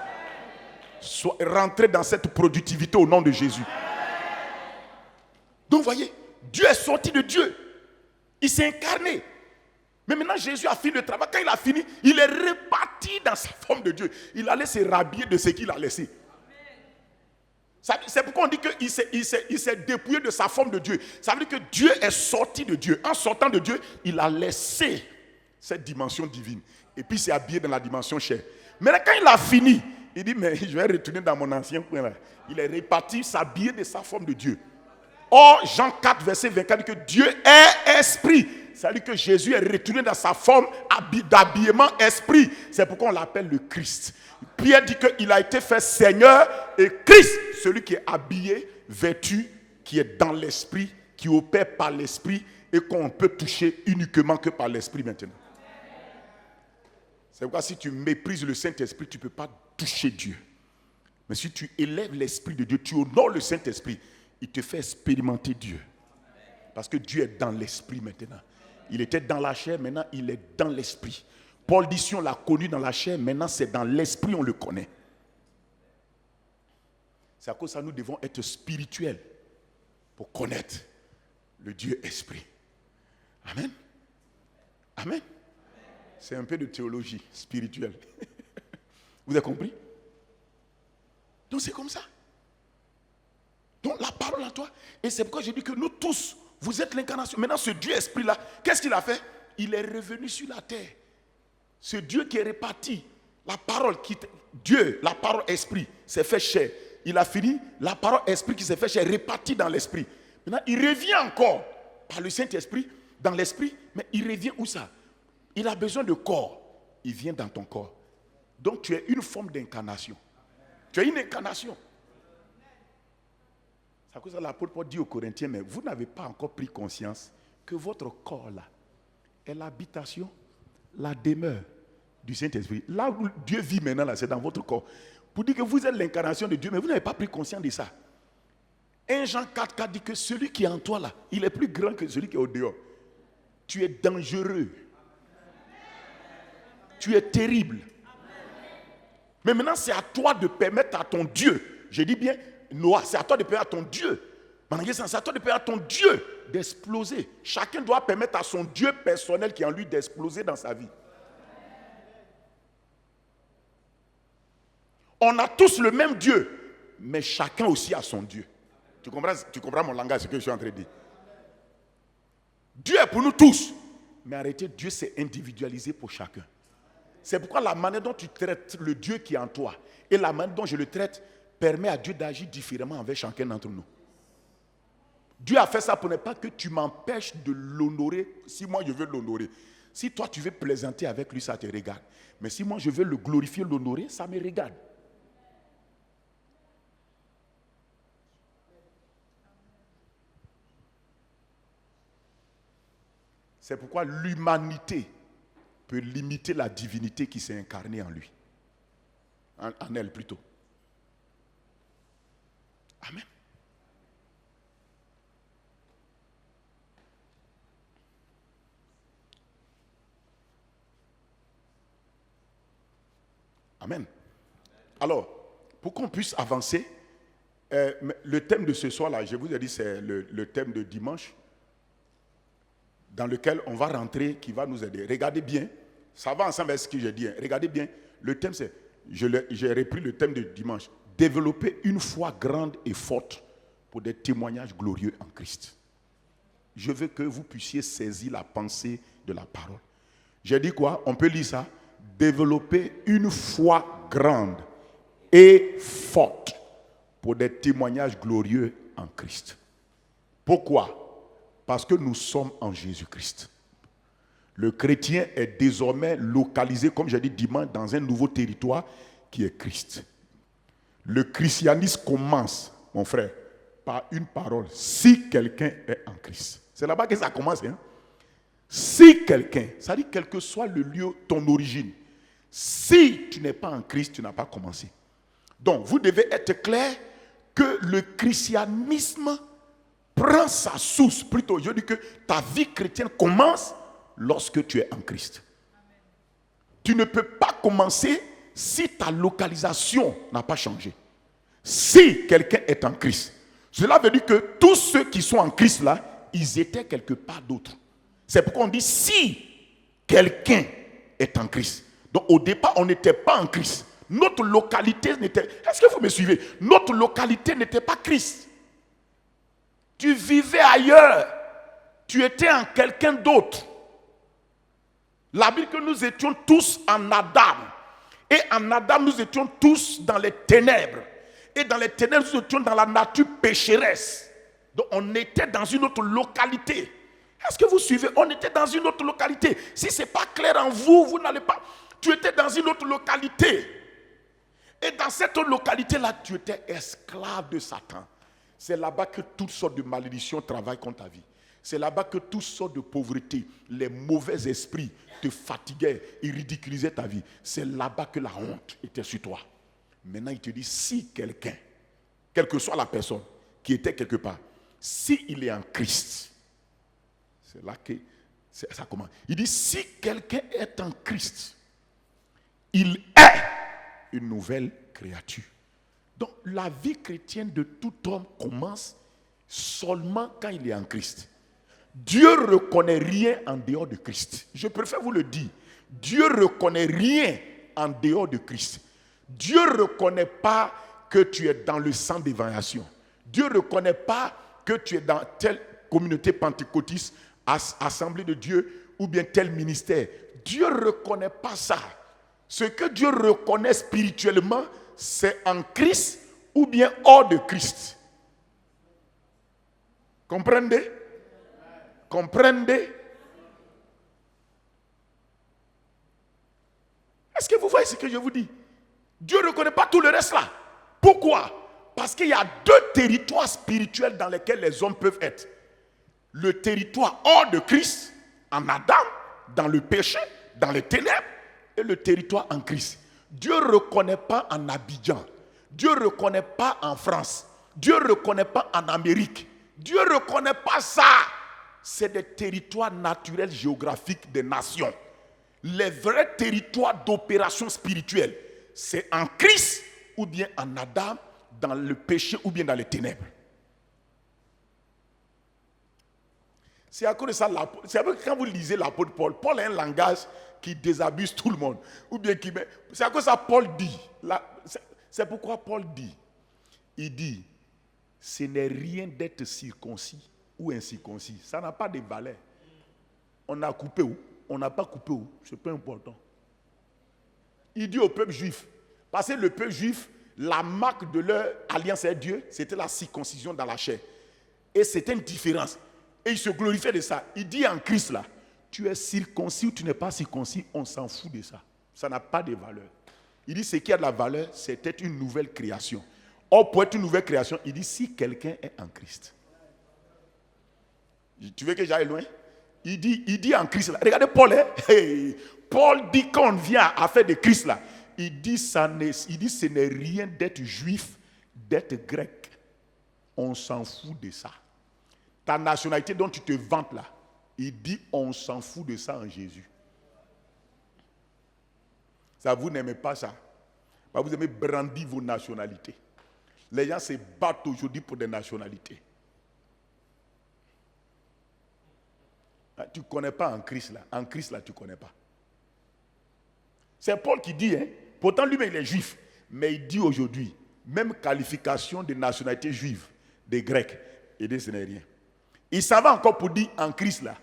Rentrez dans cette productivité au nom de Jésus. Donc, voyez, Dieu est sorti de Dieu. Il s'est incarné. Mais maintenant, Jésus a fini le travail. Quand il a fini, il est reparti dans sa forme de Dieu. Il allait se rhabiller de ce qu'il a laissé. C'est pourquoi on dit qu'il s'est dépouillé de sa forme de Dieu. Ça veut dire que Dieu est sorti de Dieu. En sortant de Dieu, il a laissé cette dimension divine. Et puis, il s'est habillé dans la dimension chair. Maintenant, quand il a fini, il dit, mais je vais retourner dans mon ancien point là. Il est reparti s'habiller de sa forme de Dieu. Or, Jean 4, verset 24 dit que Dieu est esprit. C'est-à-dire que Jésus est retourné dans sa forme d'habillement esprit. C'est pourquoi on l'appelle le Christ. Pierre dit qu'il a été fait Seigneur et Christ. Celui qui est habillé, vêtu, qui est dans l'esprit, qui opère par l'esprit et qu'on peut toucher uniquement que par l'esprit maintenant. C'est pourquoi si tu méprises le Saint-Esprit, tu ne peux pas toucher Dieu. Mais si tu élèves l'Esprit de Dieu, tu honores le Saint-Esprit, il te fait expérimenter Dieu. Parce que Dieu est dans l'Esprit maintenant. Il était dans la chair, maintenant il est dans l'Esprit. Paul dit si on l'a connu dans la chair, maintenant c'est dans l'Esprit on le connaît. C'est à cause de ça que nous devons être spirituels pour connaître le Dieu Esprit. Amen. Amen. C'est un peu de théologie spirituelle. Vous avez compris? Donc c'est comme ça. Donc la parole en toi. Et c'est pourquoi je dis que nous tous, vous êtes l'incarnation. Maintenant ce Dieu Esprit-là, qu'est-ce qu'il a fait? Il est revenu sur la terre. Ce Dieu qui est réparti, la parole, Dieu, la parole Esprit, s'est fait chair. Il a fini, la parole Esprit qui s'est fait chair, répartie dans l'Esprit. Maintenant il revient encore par le Saint-Esprit, dans l'Esprit, mais il revient où ça? Il a besoin de corps. Il vient dans ton corps. Donc tu es une forme d'incarnation. Tu es une incarnation. C'est à cause que l'apôtre Paul dit aux Corinthiens, mais vous n'avez pas encore pris conscience que votre corps là est l'habitation, la demeure du Saint-Esprit. Là où Dieu vit maintenant, là, c'est dans votre corps. Pour dire que vous êtes l'incarnation de Dieu, mais vous n'avez pas pris conscience de ça. 1 Jean 4 dit que celui qui est en toi là, il est plus grand que celui qui est au dehors. Tu es dangereux. Tu es terrible. Mais maintenant, c'est à toi de permettre à ton Dieu, je dis bien, Noah, c'est à toi de permettre à ton Dieu, c'est à toi de permettre à ton Dieu d'exploser. Chacun doit permettre à son Dieu personnel qui est en lui d'exploser dans sa vie. On a tous le même Dieu, mais chacun aussi a son Dieu. Tu comprends mon langage, ce que je suis en train de dire? Dieu est pour nous tous, mais arrêtez, Dieu s'est individualisé pour chacun. C'est pourquoi la manière dont tu traites le Dieu qui est en toi et la manière dont je le traite permet à Dieu d'agir différemment avec chacun d'entre nous. Dieu a fait ça pour ne pas que tu m'empêches de l'honorer si moi je veux l'honorer. Si toi tu veux plaisanter avec lui, ça te regarde. Mais si moi je veux le glorifier, l'honorer, ça me regarde. C'est pourquoi l'humanité peut limiter la divinité qui s'est incarnée en lui. En elle plutôt. Amen. Amen. Alors, pour qu'on puisse avancer, le thème de ce soir-là, je vous ai dit, c'est le thème de dimanche, dans lequel on va rentrer, qui va nous aider. Regardez bien, ça va ensemble avec ce que j'ai dit. Hein. Regardez bien, le thème c'est, j'ai repris le thème de dimanche, développer une foi grande et forte pour des témoignages glorieux en Christ. Je veux que vous puissiez saisir la pensée de la parole. J'ai dit quoi? On peut lire ça. Développer une foi grande et forte pour des témoignages glorieux en Christ. Pourquoi? Parce que nous sommes en Jésus-Christ. Le chrétien est désormais localisé, comme j'ai dit dimanche, dans un nouveau territoire qui est Christ. Le christianisme commence, mon frère, par une parole. Si quelqu'un est en Christ. C'est là-bas que ça commence. Hein? Si quelqu'un, ça dit quel que soit le lieu, ton origine, si tu n'es pas en Christ, tu n'as pas commencé. Donc, vous devez être clair que le christianisme prend sa source. Plutôt, je dis que ta vie chrétienne commence lorsque tu es en Christ. Tu ne peux pas commencer si ta localisation n'a pas changé. Si quelqu'un est en Christ, cela veut dire que tous ceux qui sont en Christ là, ils étaient quelque part d'autre. C'est pourquoi on dit si quelqu'un est en Christ. Donc au départ, on n'était pas en Christ. Notre localité n'était... Est-ce que vous me suivez? Notre localité n'était pas Christ. Tu vivais ailleurs. Tu étais en quelqu'un d'autre. La Bible que nous étions tous en Adam. Et en Adam, nous étions tous dans les ténèbres. Et dans les ténèbres, nous étions dans la nature pécheresse. Donc on était dans une autre localité. Est-ce que vous suivez? On était dans une autre localité. Si ce n'est pas clair en vous, vous n'allez pas... Tu étais dans une autre localité. Et dans cette autre localité-là, tu étais esclave de Satan. C'est là-bas que toutes sortes de malédictions travaillent contre ta vie. C'est là-bas que toutes sortes de pauvreté, les mauvais esprits te fatiguaient et ridiculisaient ta vie. C'est là-bas que la honte était sur toi. Maintenant, il te dit, si quelqu'un, quelle que soit la personne qui était quelque part, s'il est en Christ, c'est là que ça commence. Il dit, si quelqu'un est en Christ, il est une nouvelle créature. Donc, la vie chrétienne de tout homme commence seulement quand il est en Christ. Dieu ne reconnaît rien en dehors de Christ. Je préfère vous le dire. Dieu ne reconnaît rien en dehors de Christ. Dieu ne reconnaît pas que tu es dans le sang d'évangélisation. Dieu ne reconnaît pas que tu es dans telle communauté pentecôtiste, assemblée de Dieu, ou bien tel ministère. Dieu ne reconnaît pas ça. Ce que Dieu reconnaît spirituellement, c'est en Christ ou bien hors de Christ. Comprenez? Comprenez? Est-ce que vous voyez ce que je vous dis? Dieu ne reconnaît pas tout le reste là. Pourquoi? Parce qu'il y a deux territoires spirituels dans lesquels les hommes peuvent être. Le territoire hors de Christ, en Adam, dans le péché, dans les ténèbres, et le territoire en Christ. Dieu ne reconnaît pas en Abidjan. Dieu ne reconnaît pas en France. Dieu ne reconnaît pas en Amérique. Dieu ne reconnaît pas ça. C'est des territoires naturels géographiques des nations. Les vrais territoires d'opération spirituelle, c'est en Christ ou bien en Adam, dans le péché ou bien dans les ténèbres. C'est à cause de ça, c'est à cause que quand vous lisez l'apôtre Paul, Paul a un langage qui désabuse tout le monde. Ou bien c'est à cause de ça Paul dit. C'est pourquoi Paul dit. Il dit, ce n'est rien d'être circoncis ou incirconcis. Ça n'a pas de valeur. On a coupé où? On n'a pas coupé où? C'est pas important. Il dit au peuple juif, parce que le peuple juif, la marque de leur alliance avec Dieu, c'était la circoncision dans la chair. Et c'était une différence. Et il se glorifiait de ça. Il dit en Christ là, tu es circoncis ou tu n'es pas circoncis, on s'en fout de ça. Ça n'a pas de valeur. Il dit ce qui a de la valeur, c'était une nouvelle création. Or, pour être une nouvelle création, il dit si quelqu'un est en Christ. Tu veux que j'aille loin? Il dit en Christ là. Regardez Paul. Hey, Paul dit quand on vient à faire de Christ là, il dit ce n'est rien d'être juif, d'être grec. On s'en fout de ça. Ta nationalité dont tu te vantes là, il dit on s'en fout de ça en Jésus. Ça, vous n'aimez pas ça. Vous aimez brandir vos nationalités. Les gens se battent aujourd'hui pour des nationalités. Tu ne connais pas en Christ là. En Christ là, tu ne connais pas. C'est Paul qui dit, pourtant lui-même il est juif, mais il dit aujourd'hui, même qualification de nationalité juive, des Grecs, et dit ce n'est rien. Il s'en va encore pour dire en Christ là,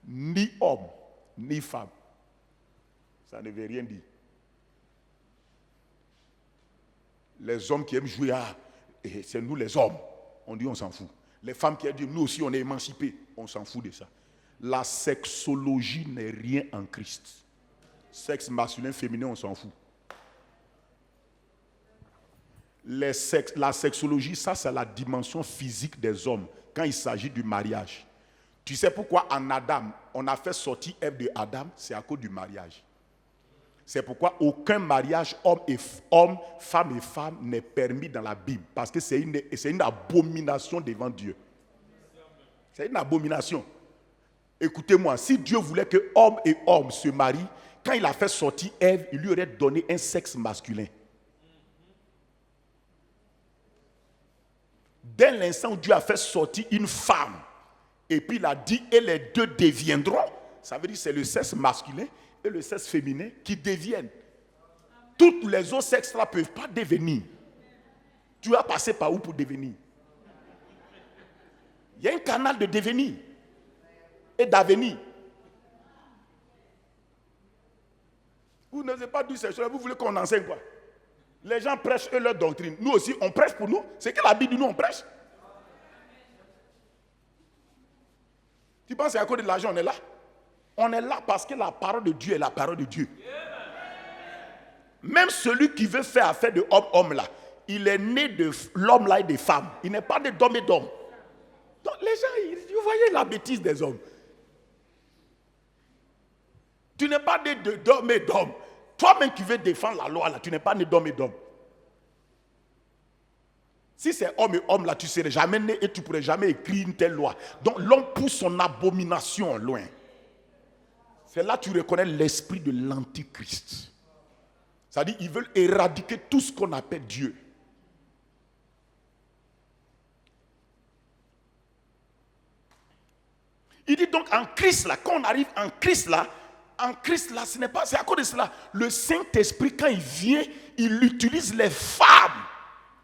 ni homme, ni femme. Ça ne veut rien dire. Les hommes qui aiment jouer, c'est nous les hommes. On dit on s'en fout. Les femmes qui aiment nous aussi on est émancipés. On s'en fout de ça. La sexologie n'est rien en Christ. Sexe masculin, féminin, on s'en fout. La sexologie, ça c'est la dimension physique des hommes quand il s'agit du mariage. Tu sais pourquoi en Adam, on a fait sortir Ève de Adam? C'est à cause du mariage. C'est pourquoi aucun mariage homme, femme et femme n'est permis dans la Bible. Parce que c'est une abomination devant Dieu. C'est une abomination. Écoutez-moi, si Dieu voulait que homme et homme se marient, quand il a fait sortir Ève, il lui aurait donné un sexe masculin. Dès l'instant où Dieu a fait sortir une femme, et puis il a dit, et les deux deviendront, ça veut dire que c'est le sexe masculin et le sexe féminin qui deviennent. Tous les autres sexes là ne peuvent pas devenir. Tu vas passer par où pour devenir? Il y a un canal de devenir et d'avenir. Vous n'osez pas dire ces choses, vous voulez qu'on enseigne quoi? Les gens prêchent eux leur doctrine. Nous aussi, on prêche pour nous. C'est que la Bible dit nous, on prêche. Tu penses qu'à cause de l'argent, on est là? On est là parce que la parole de Dieu est la parole de Dieu. Même celui qui veut faire affaire de homme là, il est né de l'homme là et des femmes. Il n'est pas né d'homme et d'homme. Donc les gens, vous voyez la bêtise des hommes. Tu n'es pas né d'homme et d'homme. Toi-même qui veux défendre la loi là, tu n'es pas né d'homme et d'homme. Si c'est homme et homme, là, tu ne serais jamais né et tu ne pourrais jamais écrire une telle loi. Donc l'homme pousse son abomination loin. C'est là que tu reconnais l'esprit de l'antichrist. C'est-à-dire qu'ils veulent éradiquer tout ce qu'on appelle Dieu. Il dit donc en Christ là, quand on arrive en Christ là, ce n'est pas, c'est à cause de cela. Le Saint-Esprit, quand il vient, il utilise les femmes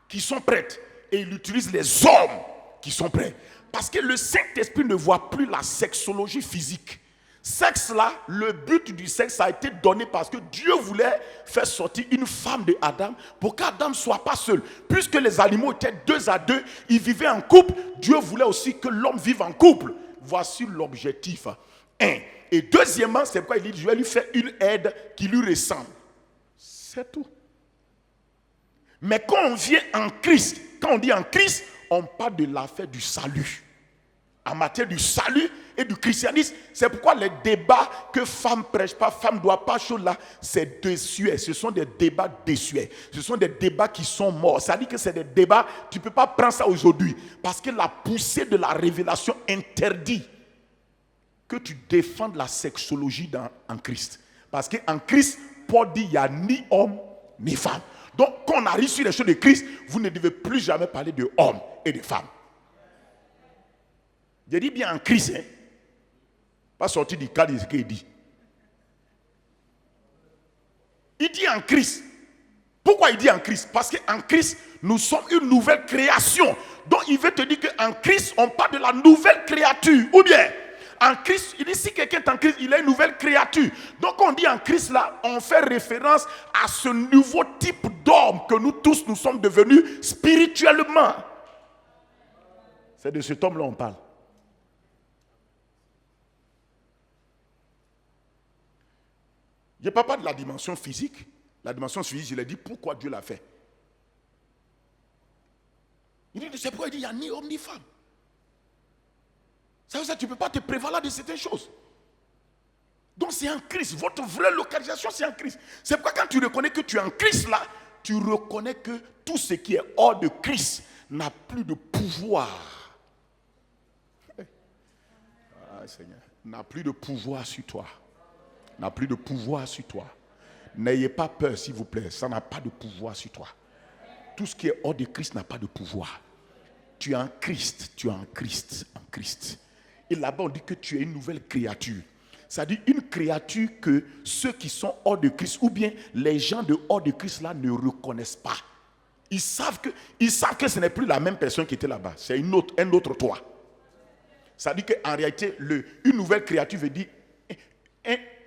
qui sont prêtes et il utilise les hommes qui sont prêts. Parce que le Saint-Esprit ne voit plus la sexologie physique. Sexe là, le but du sexe a été donné parce que Dieu voulait faire sortir une femme de Adam pour qu'Adam ne soit pas seul. Puisque les animaux étaient 2 à 2, ils vivaient en couple, Dieu voulait aussi que l'homme vive en couple. Voici l'objectif. 1. Et deuxièmement, c'est pourquoi il dit, je vais lui faire une aide qui lui ressemble. C'est tout. Mais quand on vient en Christ, quand on dit en Christ, on parle de l'affaire du salut. En matière du salut et du christianisme, c'est pourquoi les débats que femme prêche pas, femme ne doit pas, chose là, c'est désuet. Ce sont des débats désuets. Ce sont des débats qui sont morts. Ça dit que c'est des débats, tu ne peux pas prendre ça aujourd'hui. Parce que la poussée de la révélation interdit que tu défendes la sexologie en Christ. Parce qu'en Christ, Paul dit, il n'y a ni homme ni femme. Donc, quand on arrive sur les choses de Christ, vous ne devez plus jamais parler de hommes et de femmes. Je dis bien en Christ, hein? Pas sorti du cadre de ce qu'il dit. Il dit en Christ. Pourquoi il dit en Christ? Parce qu'en Christ, nous sommes une nouvelle création. Donc il veut te dire qu'en Christ, on parle de la nouvelle créature. Ou bien, en Christ, il dit si quelqu'un est en Christ, il est une nouvelle créature. Donc quand on dit en Christ là, on fait référence à ce nouveau type d'homme que nous tous, nous sommes devenus spirituellement. C'est de cet homme-là on parle. Je ne parle pas de la dimension physique. La dimension physique, je l'ai dit, pourquoi Dieu l'a fait. Il dit, c'est pourquoi il dit, il n'y a ni homme ni femme. Ça veut dire que tu ne peux pas te prévaloir de certaines choses. Donc c'est en Christ. Votre vraie localisation, c'est en Christ. C'est pourquoi quand tu reconnais que tu es en Christ là, tu reconnais que tout ce qui est hors de Christ n'a plus de pouvoir. Ah, Seigneur, n'a plus de pouvoir sur toi. N'a plus de pouvoir sur toi. N'ayez pas peur, s'il vous plaît. Ça n'a pas de pouvoir sur toi. Tout ce qui est hors de Christ n'a pas de pouvoir. Tu es en Christ, tu es en Christ, en Christ. Et là-bas, on dit que tu es une nouvelle créature. C'est-à-dire une créature que ceux qui sont hors de Christ, ou bien les gens de hors de Christ là ne reconnaissent pas. Ils savent que ce n'est plus la même personne qui était là-bas. C'est un autre toi. C'est-à-dire qu'en réalité, une nouvelle créature veut dire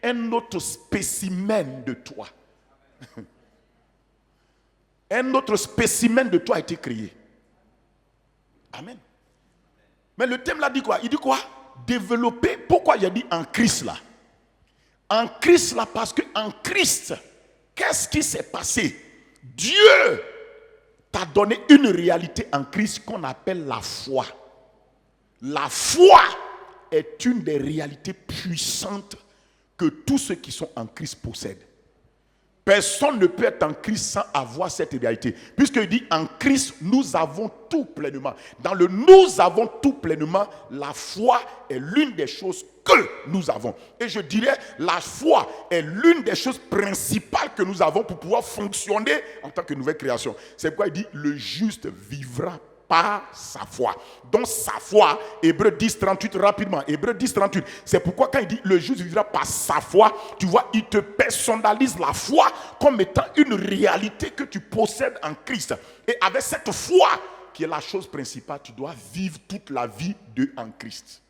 un autre spécimen de toi. Un autre spécimen de toi a été créé. Amen. Mais le thème là dit quoi? Il dit quoi? Développer. Pourquoi il a dit en Christ là? En Christ là, parce que en Christ, qu'est-ce qui s'est passé? Dieu t'a donné une réalité en Christ qu'on appelle la foi. La foi est une des réalités puissantes que tous ceux qui sont en Christ possèdent. Personne ne peut être en Christ sans avoir cette réalité. Puisqu'il dit en Christ, nous avons tout pleinement. Dans le nous avons tout pleinement, la foi est l'une des choses que nous avons. Et je dirais, la foi est l'une des choses principales que nous avons pour pouvoir fonctionner en tant que nouvelle création. C'est pourquoi il dit, le juste vivra par sa foi. Donc sa foi, Hébreux 10, 38 rapidement. Hébreux 10, 38. C'est pourquoi quand il dit le juste vivra par sa foi, tu vois, il te personnalise la foi comme étant une réalité que tu possèdes en Christ. Et avec cette foi, qui est la chose principale, tu dois vivre toute la vie en Christ.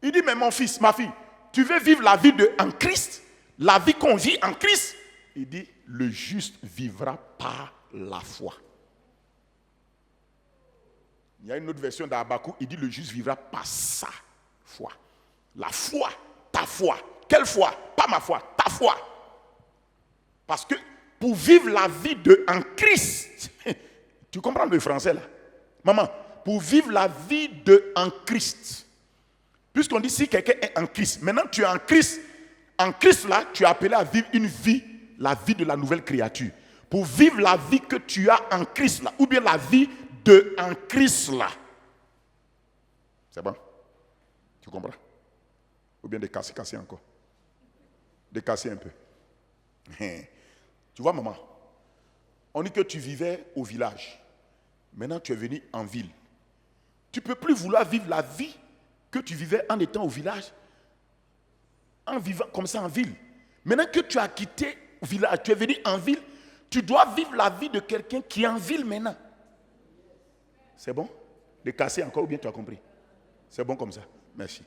Il dit, mais mon fils, ma fille, tu veux vivre la vie en Christ? La vie qu'on vit en Christ, il dit, le juste vivra par la foi. Il y a une autre version d'Habakkuk, il dit, le juste vivra par sa foi. La foi, ta foi. Quelle foi? Pas ma foi, ta foi. Parce que pour vivre la vie en Christ, tu comprends le français là? Maman, pour vivre la vie en Christ, puisqu'on dit si quelqu'un est en Christ, maintenant tu es en Christ, En Christ, là, tu es appelé à vivre une vie, la vie de la nouvelle créature. Pour vivre la vie que tu as en Christ, là, ou bien la vie de en Christ, là. C'est bon? Tu comprends? Ou bien de casser encore. De casser un peu. Tu vois, maman, on dit que tu vivais au village. Maintenant, tu es venu en ville. Tu ne peux plus vouloir vivre la vie que tu vivais en étant au village, en vivant comme ça en ville. Maintenant que tu as quitté le village, tu es venu en ville, tu dois vivre la vie de quelqu'un qui est en ville maintenant. C'est bon? De casser encore ou bien tu as compris? C'est bon comme ça? Merci.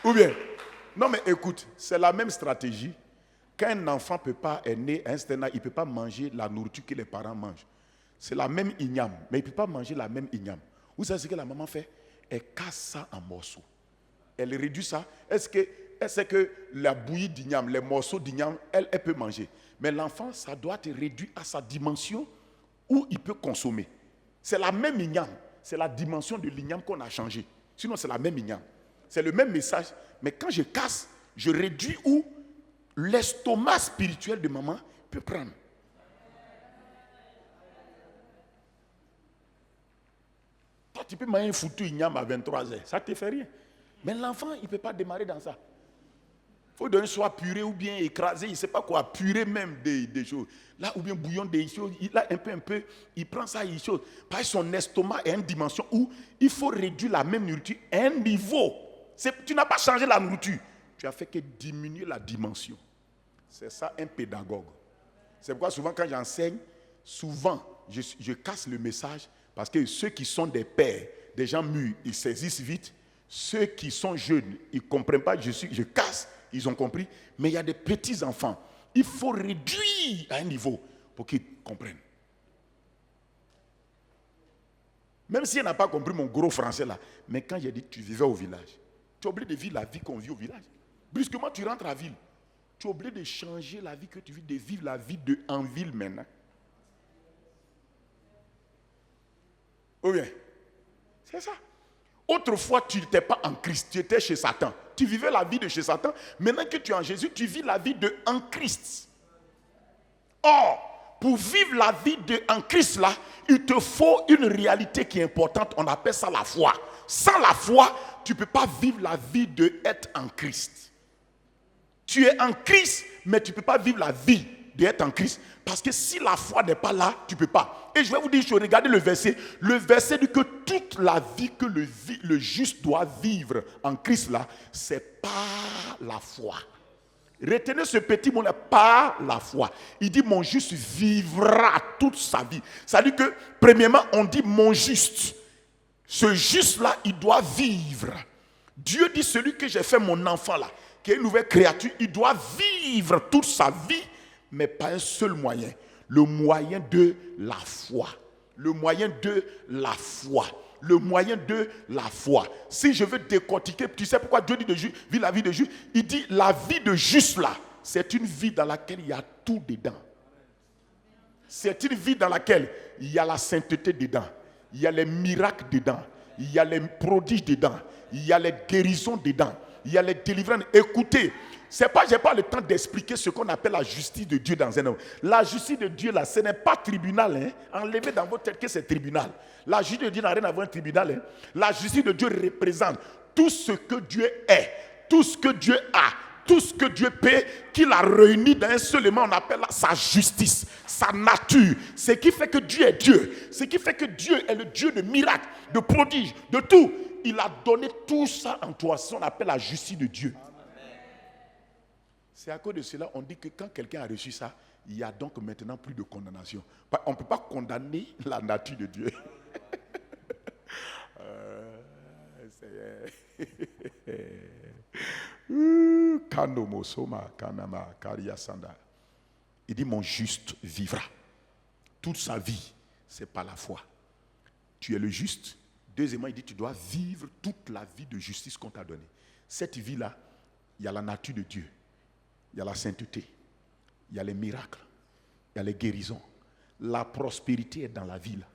Ou bien, non mais écoute, c'est la même stratégie. Quand un enfant est né à un certain âge, il ne peut pas manger la nourriture que les parents mangent. C'est la même igname, mais il ne peut pas manger la même igname. Vous savez ce que la maman fait? Elle casse ça en morceaux. Elle réduit ça. Est-ce que la bouillie d'igname, les morceaux d'igname, elle peut manger? Mais l'enfant, ça doit être réduit à sa dimension où il peut consommer. C'est la même igname. C'est la dimension de l'igname qu'on a changé. Sinon, c'est la même igname. C'est le même message. Mais quand je casse, je réduis où l'estomac spirituel de maman peut prendre. Toi, tu peux manger un foutu igname à 23 heures. Ça ne te fait rien. Mais l'enfant, il ne peut pas démarrer dans ça. Il faut donner soit purée ou bien écrasé, il ne sait pas quoi, purée même des choses. Là, ou bien bouillon des choses, il a un peu, il prend ça, il chose. Parce que son estomac est une dimension où il faut réduire la même nourriture à un niveau. Tu n'as pas changé la nourriture, tu as fait que diminuer la dimension. C'est ça un pédagogue. C'est pourquoi souvent quand j'enseigne, souvent je casse le message parce que ceux qui sont des pères, des gens mûrs, ils saisissent vite. Ceux qui sont jeunes, ils ne comprennent pas, je casse, ils ont compris. Mais il y a des petits enfants. Il faut réduire à un niveau pour qu'ils comprennent. Même si elle n'a pas compris mon gros français là. Mais quand j'ai dit tu vivais au village, tu es obligé de vivre la vie qu'on vit au village. Brusquement tu rentres à ville. Tu es obligé de changer la vie que tu vis, de vivre la vie en ville maintenant. Ou bien, c'est ça. Autrefois, tu n'étais pas en Christ, tu étais chez Satan. Tu vivais la vie de chez Satan. Maintenant que tu es en Jésus, tu vis la vie de en Christ. Or, pour vivre la vie de en Christ là, il te faut une réalité qui est importante. On appelle ça la foi. Sans la foi, tu ne peux pas vivre la vie de être en Christ. Tu es en Christ, mais tu ne peux pas vivre la vie d'être en Christ. Parce que si la foi n'est pas là, tu ne peux pas. Et je vais vous dire, regardez le verset. Le verset dit que toute la vie que le juste doit vivre en Christ là, c'est par la foi. Retenez ce petit mot là, par la foi. Il dit mon juste vivra toute sa vie. Ça veut dire que premièrement on dit mon juste. Ce juste là, il doit vivre. Dieu dit celui que j'ai fait mon enfant là, qui est une nouvelle créature, il doit vivre toute sa vie, mais pas un seul moyen. Le moyen de la foi. Le moyen de la foi. Le moyen de la foi. Si je veux décortiquer, tu sais pourquoi Dieu dit de vivre la vie de juste? Il dit la vie de juste là, c'est une vie dans laquelle il y a tout dedans. C'est une vie dans laquelle il y a la sainteté dedans. Il y a les miracles dedans. Il y a les prodiges dedans. Il y a les guérisons dedans. Il y a les délivrances. Écoutez, je n'ai pas le temps d'expliquer ce qu'on appelle la justice de Dieu dans un homme. La justice de Dieu, là, ce n'est pas tribunal. Hein? Enlevez dans votre tête que c'est tribunal. La justice de Dieu n'a rien à voir avec un tribunal. Hein? La justice de Dieu représente tout ce que Dieu est, tout ce que Dieu a, tout ce que Dieu paie, qu'il a réuni dans un seul élément, on appelle sa justice, sa nature. Ce qui fait que Dieu est Dieu. Ce qui fait que Dieu est le Dieu de miracles, de prodiges, de tout. Il a donné tout ça en toi. C'est ce qu'on appelle la justice de Dieu. C'est à cause de cela, on dit que quand quelqu'un a reçu ça, il y a donc maintenant plus de condamnation. On ne peut pas condamner la nature de Dieu. Il dit mon juste vivra. Toute sa vie, c'est par la foi. Tu es le juste. Deuxièmement, il dit tu dois vivre toute la vie de justice qu'on t'a donnée. Cette vie-là, il y a la nature de Dieu. Il y a la sainteté, il y a les miracles, il y a les guérisons. La prospérité est dans la vie là.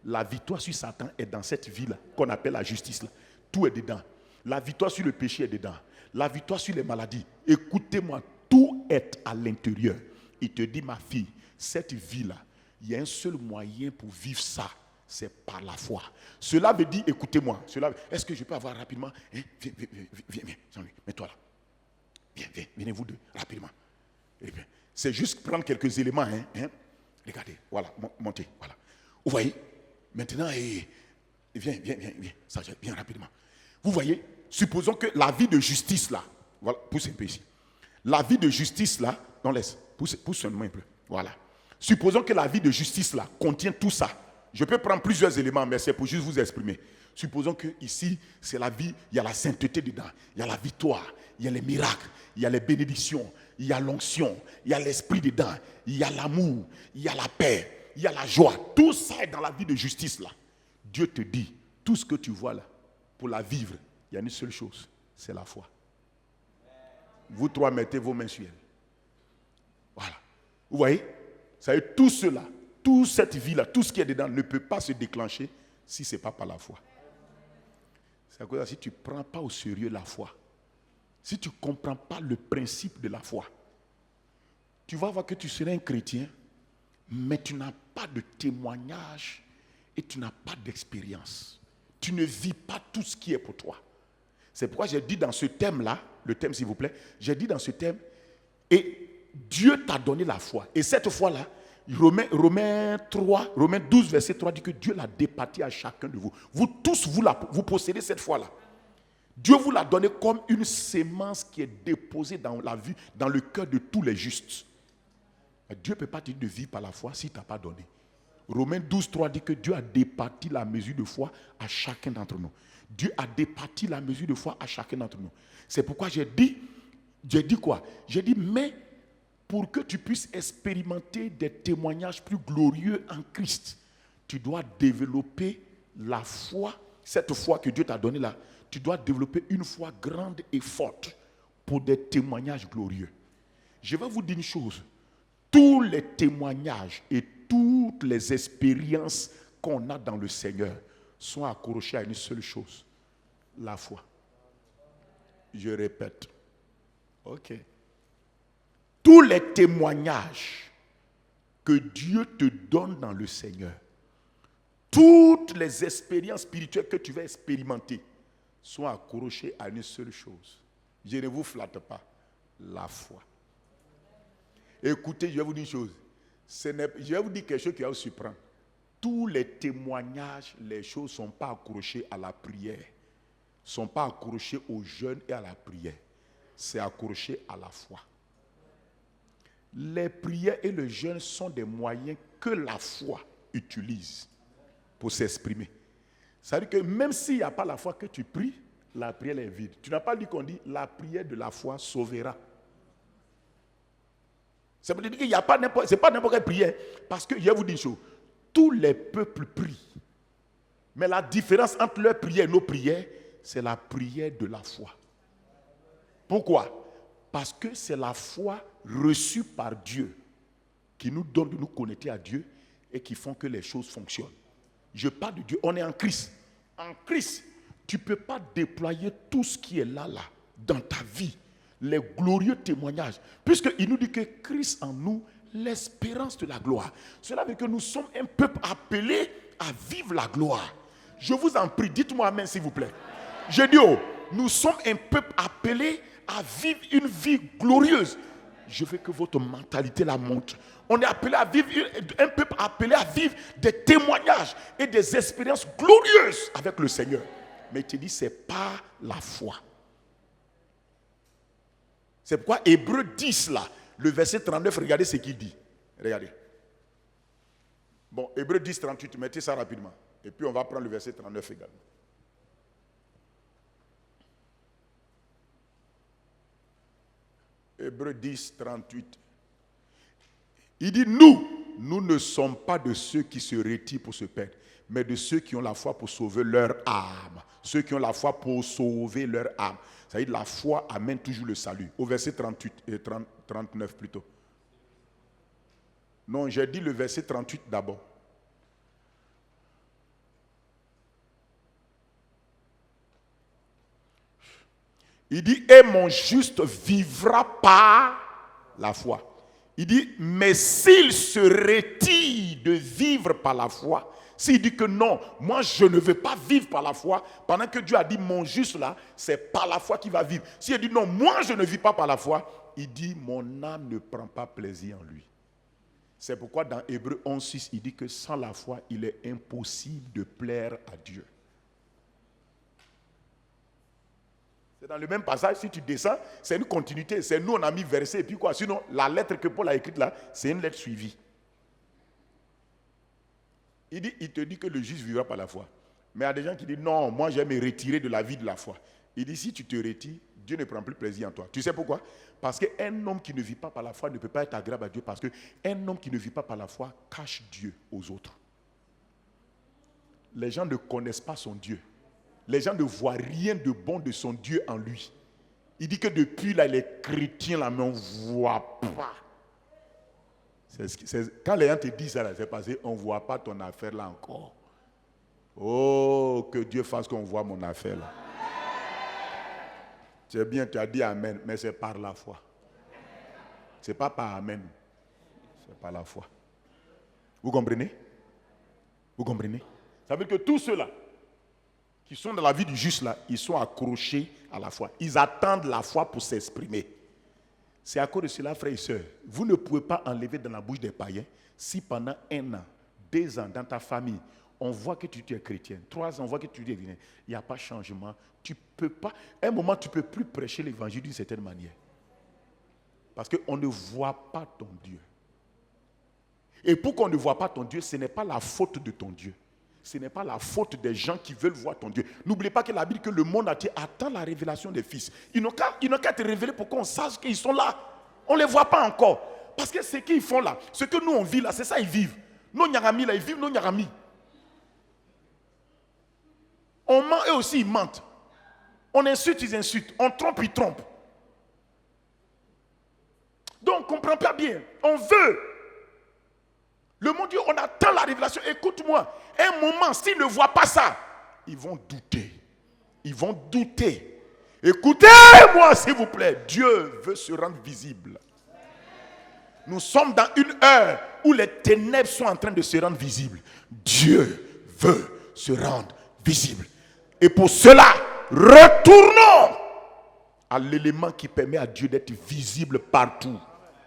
La victoire sur Satan est dans cette vie là qu'on appelle la justice là. Tout est dedans. La victoire sur le péché est dedans. La victoire sur les maladies. Écoutez-moi, tout est à l'intérieur. Il te dit, ma fille, cette vie-là, il y a un seul moyen pour vivre ça. C'est par la foi. Cela veut dire, écoutez-moi, est-ce que je peux avoir rapidement, hein? Viens, Jean-Louis, mets-toi là. Venez vous deux, rapidement. C'est juste prendre quelques éléments. Regardez, voilà, montez, voilà. Vous voyez, maintenant, viens, ça, viens rapidement. Vous voyez, supposons que la vie de justice là, voilà, pousse un peu ici. La vie de justice là, non laisse, pousse seulement un peu, voilà. Supposons que la vie de justice là contient tout ça. Je peux prendre plusieurs éléments, mais c'est pour juste vous exprimer. Supposons que ici, c'est la vie, il y a la sainteté dedans, il y a la victoire, il y a les miracles, il y a les bénédictions, il y a l'onction, il y a l'esprit dedans, il y a l'amour, il y a la paix, il y a la joie. Tout ça est dans la vie de justice là. Dieu te dit, tout ce que tu vois là, pour la vivre, il y a une seule chose, c'est la foi. Vous trois mettez vos mains sur elle. Voilà. Vous voyez? Ça veut dire tout cela, toute cette vie-là, tout ce qui est dedans ne peut pas se déclencher si ce n'est pas par la foi. C'est à cause de ça, si tu ne prends pas au sérieux la foi, si tu ne comprends pas le principe de la foi, tu vas voir que tu seras un chrétien, mais tu n'as pas de témoignage et tu n'as pas d'expérience. Tu ne vis pas tout ce qui est pour toi. C'est pourquoi j'ai dit dans ce thème-là, le thème s'il vous plaît, j'ai dit dans ce thème, et Dieu t'a donné la foi. Et cette foi-là, Romains 12, verset 3 dit que Dieu l'a départie à chacun de vous. Vous tous, vous possédez cette foi-là. Dieu vous l'a donnée comme une sémence qui est déposée dans la vie, dans le cœur de tous les justes. Dieu ne peut pas te dire de vivre par la foi s'il ne t'a pas donné. Romains 12, 3 dit que Dieu a départi la mesure de foi à chacun d'entre nous. Dieu a départi la mesure de foi à chacun d'entre nous. C'est pourquoi j'ai dit quoi? J'ai dit, mais pour que tu puisses expérimenter des témoignages plus glorieux en Christ, tu dois développer la foi, cette foi que Dieu t'a donnée là, tu dois développer une foi grande et forte pour des témoignages glorieux. Je vais vous dire une chose, tous les témoignages et toutes les expériences qu'on a dans le Seigneur sont accrochés à une seule chose, la foi. Je répète. Ok. Tous les témoignages que Dieu te donne dans le Seigneur, toutes les expériences spirituelles que tu vas expérimenter sont accrochées à une seule chose. Je ne vous flatte pas, la foi. Écoutez, je vais vous dire une chose. Je vais vous dire quelque chose qui va vous surprendre. Tous les témoignages, les choses ne sont pas accrochées à la prière. Ne sont pas accrochées au jeûne et à la prière. C'est accroché à la foi. Les prières et le jeûne sont des moyens que la foi utilise pour s'exprimer. Ça veut dire que même s'il n'y a pas la foi que tu pries, la prière est vide. Tu n'as pas dit qu'on dit la prière de la foi sauvera. Ça veut dire qu'il n'y a pas n'importe, c'est pas n'importe quelle prière. Parce que je vais vous dire une chose, tous les peuples prient. Mais la différence entre leur prière et nos prières, c'est la prière de la foi. Pourquoi? Parce que c'est la foi reçue par Dieu qui nous donne de nous connecter à Dieu et qui font que les choses fonctionnent. Je parle de Dieu, on est en Christ. En Christ, tu ne peux pas déployer tout ce qui est là dans ta vie. Les glorieux témoignages. Puisqu'il nous dit que Christ en nous, l'espérance de la gloire. Cela veut dire que nous sommes un peuple appelé à vivre la gloire. Je vous en prie, dites-moi amen s'il vous plaît. Je dis, nous sommes un peuple appelé à vivre une vie glorieuse. Je veux que votre mentalité la montre. On est appelé à vivre, un peuple appelé à vivre des témoignages et des expériences glorieuses avec le Seigneur. Mais il te dit, ce n'est pas la foi. C'est pourquoi Hébreux 10 là, le verset 39, regardez ce qu'il dit. Regardez. Bon, Hébreux 10, 38, mettez ça rapidement. Et puis on va prendre le verset 39 également. Hébreux 10, 38. Il dit, nous ne sommes pas de ceux qui se retirent pour se perdre, mais de ceux qui ont la foi pour sauver leur âme. Ceux qui ont la foi pour sauver leur âme. Ça veut dire la foi amène toujours le salut. Au verset 38 et 39 plutôt. Non, j'ai dit le verset 38 d'abord. Il dit, et mon juste vivra par la foi. Il dit, mais s'il se retire de vivre par la foi, s'il dit que non, moi je ne veux pas vivre par la foi, pendant que Dieu a dit mon juste là, c'est par la foi qu'il va vivre. S'il dit non, moi je ne vis pas par la foi, il dit mon âme ne prend pas plaisir en lui. C'est pourquoi dans Hébreux 11:6, il dit que sans la foi, il est impossible de plaire à Dieu. C'est dans le même passage, si tu descends, c'est une continuité. C'est nous, on a mis verset, et puis quoi. Sinon, la lettre que Paul a écrite là, c'est une lettre suivie. Il te dit que le juste vivra par la foi. Mais il y a des gens qui disent, non, moi j'aime me retirer de la vie de la foi. Il dit, si tu te retires, Dieu ne prend plus plaisir en toi. Tu sais pourquoi? Parce qu'un homme qui ne vit pas par la foi ne peut pas être agréable à Dieu, parce qu'un homme qui ne vit pas par la foi cache Dieu aux autres. Les gens ne connaissent pas son Dieu. Les gens ne voient rien de bon de son Dieu en lui. Il dit que depuis là, les chrétiens là, mais on ne voit pas. Quand les gens te disent ça, c'est parce qu'on ne voit pas ton affaire là encore. Oh, que Dieu fasse qu'on voit mon affaire là. C'est bien, tu as dit Amen, mais c'est par la foi. Ce n'est pas par Amen. C'est par la foi. Vous comprenez? Vous comprenez? Ça veut dire que tous ceux-là qui sont dans la vie du juste là, ils sont accrochés à la foi. Ils attendent la foi pour s'exprimer. C'est à cause de cela, frères et sœurs, vous ne pouvez pas enlever dans la bouche des païens si pendant 1 an, 2 ans dans ta famille, on voit que tu es chrétien, 3 ans, on voit que tu es chrétien, il n'y a pas de changement. Tu peux pas, à un moment, tu ne peux plus prêcher l'évangile d'une certaine manière. Parce qu'on ne voit pas ton Dieu. Et pour qu'on ne voit pas ton Dieu, ce n'est pas la faute de ton Dieu. Ce n'est pas la faute des gens qui veulent voir ton Dieu. N'oubliez pas que la Bible, que le monde entier attend la révélation des fils. Ils n'ont qu'à te révéler pour qu'on sache qu'ils sont là. On ne les voit pas encore. Parce que ce qu'ils font là, ce que nous on vit là, c'est ça ils vivent. Nos Nyarami là, ils vivent nos Nyarami. On ment, eux aussi ils mentent. On insulte, ils insultent. On trompe, ils trompent. Donc on ne comprend pas bien. On veut. Le monde dit, on attend la révélation. Écoute-moi, un moment, s'ils ne voient pas ça, ils vont douter. Ils vont douter. Écoutez-moi, s'il vous plaît. Dieu veut se rendre visible. Nous sommes dans une heure où les ténèbres sont en train de se rendre visibles. Dieu veut se rendre visible. Et pour cela, retournons à l'élément qui permet à Dieu d'être visible partout.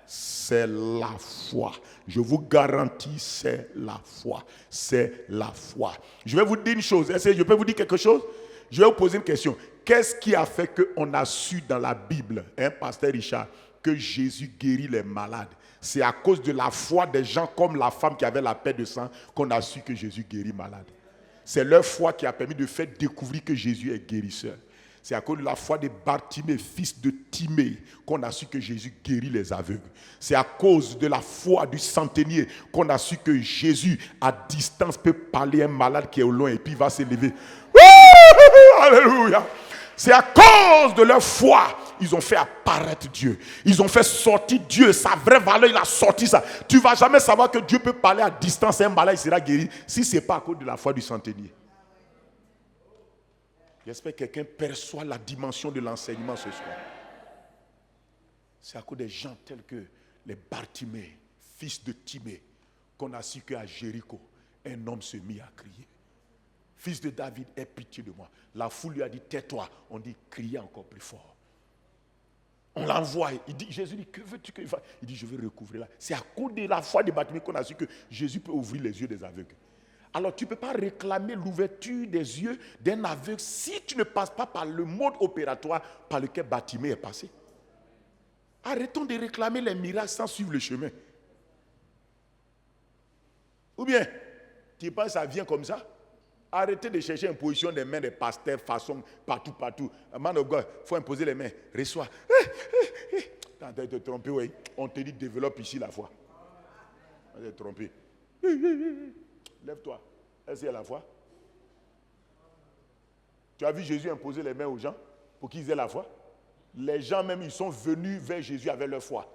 C'est la foi. Je vous garantis, c'est la foi. C'est la foi. Je vais vous dire une chose. Est-ce que je peux vous dire quelque chose? Je vais vous poser une question. Qu'est-ce qui a fait qu'on a su dans la Bible, Pasteur Richard, que Jésus guérit les malades? C'est à cause de la foi des gens comme la femme qui avait la paix de sang qu'on a su que Jésus guérit malade. C'est leur foi qui a permis de faire découvrir que Jésus est guérisseur. C'est à cause de la foi de Bartimée, fils de Timée, qu'on a su que Jésus guérit les aveugles. C'est à cause de la foi du centenier qu'on a su que Jésus, à distance, peut parler à un malade qui est au loin et puis il va se lever. Alléluia! C'est à cause de leur foi, ils ont fait apparaître Dieu. Ils ont fait sortir Dieu, sa vraie valeur, il a sorti ça. Tu ne vas jamais savoir que Dieu peut parler à distance à un malade, il sera guéri, si ce n'est pas à cause de la foi du centenier. J'espère que quelqu'un perçoit la dimension de l'enseignement ce soir. C'est à cause des gens tels que les Bartimée, fils de Timée, qu'on a su qu'à Jéricho, un homme se mit à crier. Fils de David, aie pitié de moi. La foule lui a dit, tais-toi. On dit, criez encore plus fort. On l'envoie. Jésus dit, que veux-tu qu'il fasse? Il dit, je vais recouvrir là. C'est à cause de la foi de Bartimée qu'on a su que Jésus peut ouvrir les yeux des aveugles. Alors tu ne peux pas réclamer l'ouverture des yeux d'un aveugle si tu ne passes pas par le mode opératoire par lequel Bartimée est passé. Arrêtons de réclamer les miracles sans suivre le chemin. Ou bien, tu penses que ça vient comme ça? Arrêtez de chercher une position des mains des pasteurs, façon, partout. Man of God, il faut imposer les mains. Reçois. Tu as te trompé, oui. On te dit, développe ici la foi. On t'a trompé. Lève-toi. Est-ce qu'il y a la foi? Tu as vu Jésus imposer les mains aux gens pour qu'ils aient la foi? Les gens même, ils sont venus vers Jésus avec leur foi.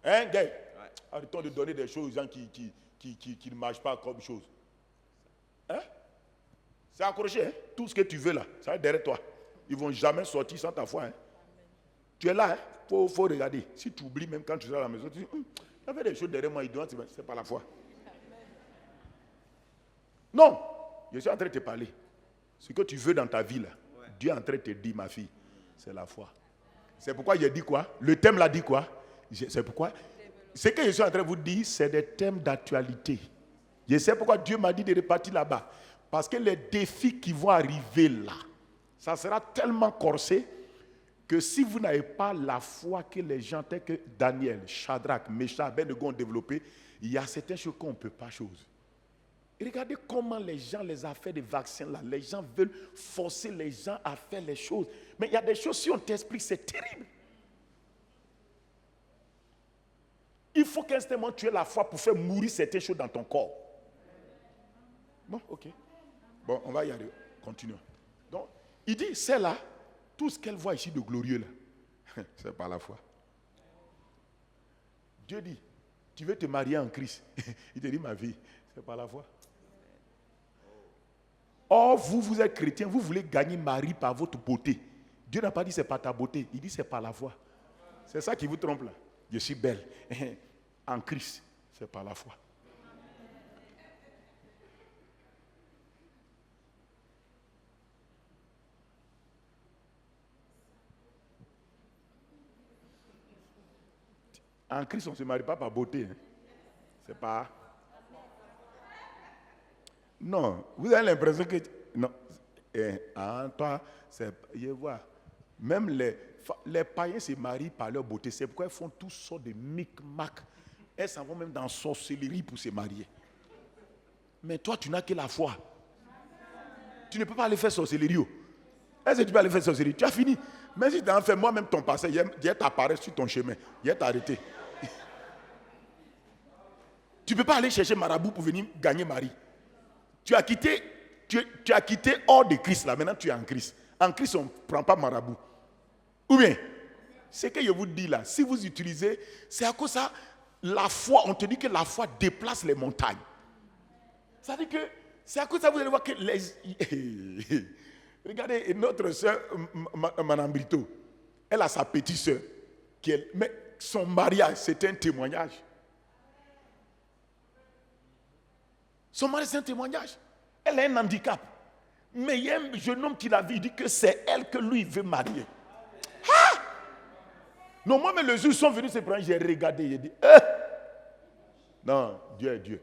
Hein, gars? Arrêtons de donner des choses aux gens qui ne marchent pas comme chose. Hein? C'est accroché, hein? Tout ce que tu veux là, ça va être derrière toi. Ils ne vont jamais sortir sans ta foi. Hein? Tu es là, il faut regarder. Si tu oublies, même quand tu seras à la maison, tu dis, il y avait des choses derrière moi, c'est pas la foi. Non, je suis en train de te parler. Ce que tu veux dans ta vie là, Dieu est en train de te dire, ma fille, c'est la foi. C'est pourquoi j'ai dit quoi? Le thème l'a dit quoi? C'est pourquoi? Ce que je suis en train de vous dire, c'est des thèmes d'actualité. Je sais pourquoi Dieu m'a dit de repartir là-bas. Parce que les défis qui vont arriver là, ça sera tellement corsé que si vous n'avez pas la foi que les gens tels que Daniel, Shadrach, Meshach, Abednego ont développé, il y a certaines choses qu'on ne peut pas chose. Et regardez comment les gens, les affaires des vaccins là, les gens veulent forcer les gens à faire les choses. Mais il y a des choses, si on t'explique, c'est terrible. Il faut qu'instantanément tu aies la foi pour faire mourir certaines choses dans ton corps. Bon, ok. Bon, on va y aller. Continuons. Donc, il dit, c'est là, tout ce qu'elle voit ici de glorieux là, c'est pas la foi. Dieu dit, tu veux te marier en Christ. Il te dit, ma vie, c'est pas la foi. Or, vous êtes chrétien, vous voulez gagner Marie par votre beauté. Dieu n'a pas dit c'est par ta beauté, il dit c'est par la foi. C'est ça qui vous trompe là. Je suis belle. En Christ, c'est par la foi. En Christ, on ne se marie pas par beauté. Hein. C'est pas... Non, vous avez l'impression que... Non, toi, je vois. Même les païens se marient par leur beauté. C'est pourquoi ils font toutes sortes de micmacs. Elles s'en vont même dans la sorcellerie pour se marier. Mais toi, tu n'as que la foi. Tu ne peux pas aller faire sorcellerie. Est-ce que tu peux aller faire sorcellerie? Tu as fini. Mais si tu en fais moi-même ton passé, il t'apparaît sur ton chemin. Il t'arrêté. Tu ne peux pas aller chercher marabout pour venir gagner Marie. Tu as quitté hors de Christ là. Maintenant, tu es en Christ. En Christ, on ne prend pas marabout. Ou bien, ce que je vous dis là, si vous utilisez, c'est à cause ça, la foi, on te dit que la foi déplace les montagnes. Ça veut dire que, c'est à cause ça, vous allez voir que les... Regardez, notre soeur, Madame Brito, elle a sa petite soeur, mais son mariage, c'est un témoignage. Son mariage, c'est un témoignage. Elle a un handicap. Mais il y a un jeune homme qui l'a vu, il dit que c'est elle que lui veut marier. Ah! Non, moi, mais les jours sont venus se prendre, j'ai regardé, j'ai dit, non, Dieu est Dieu.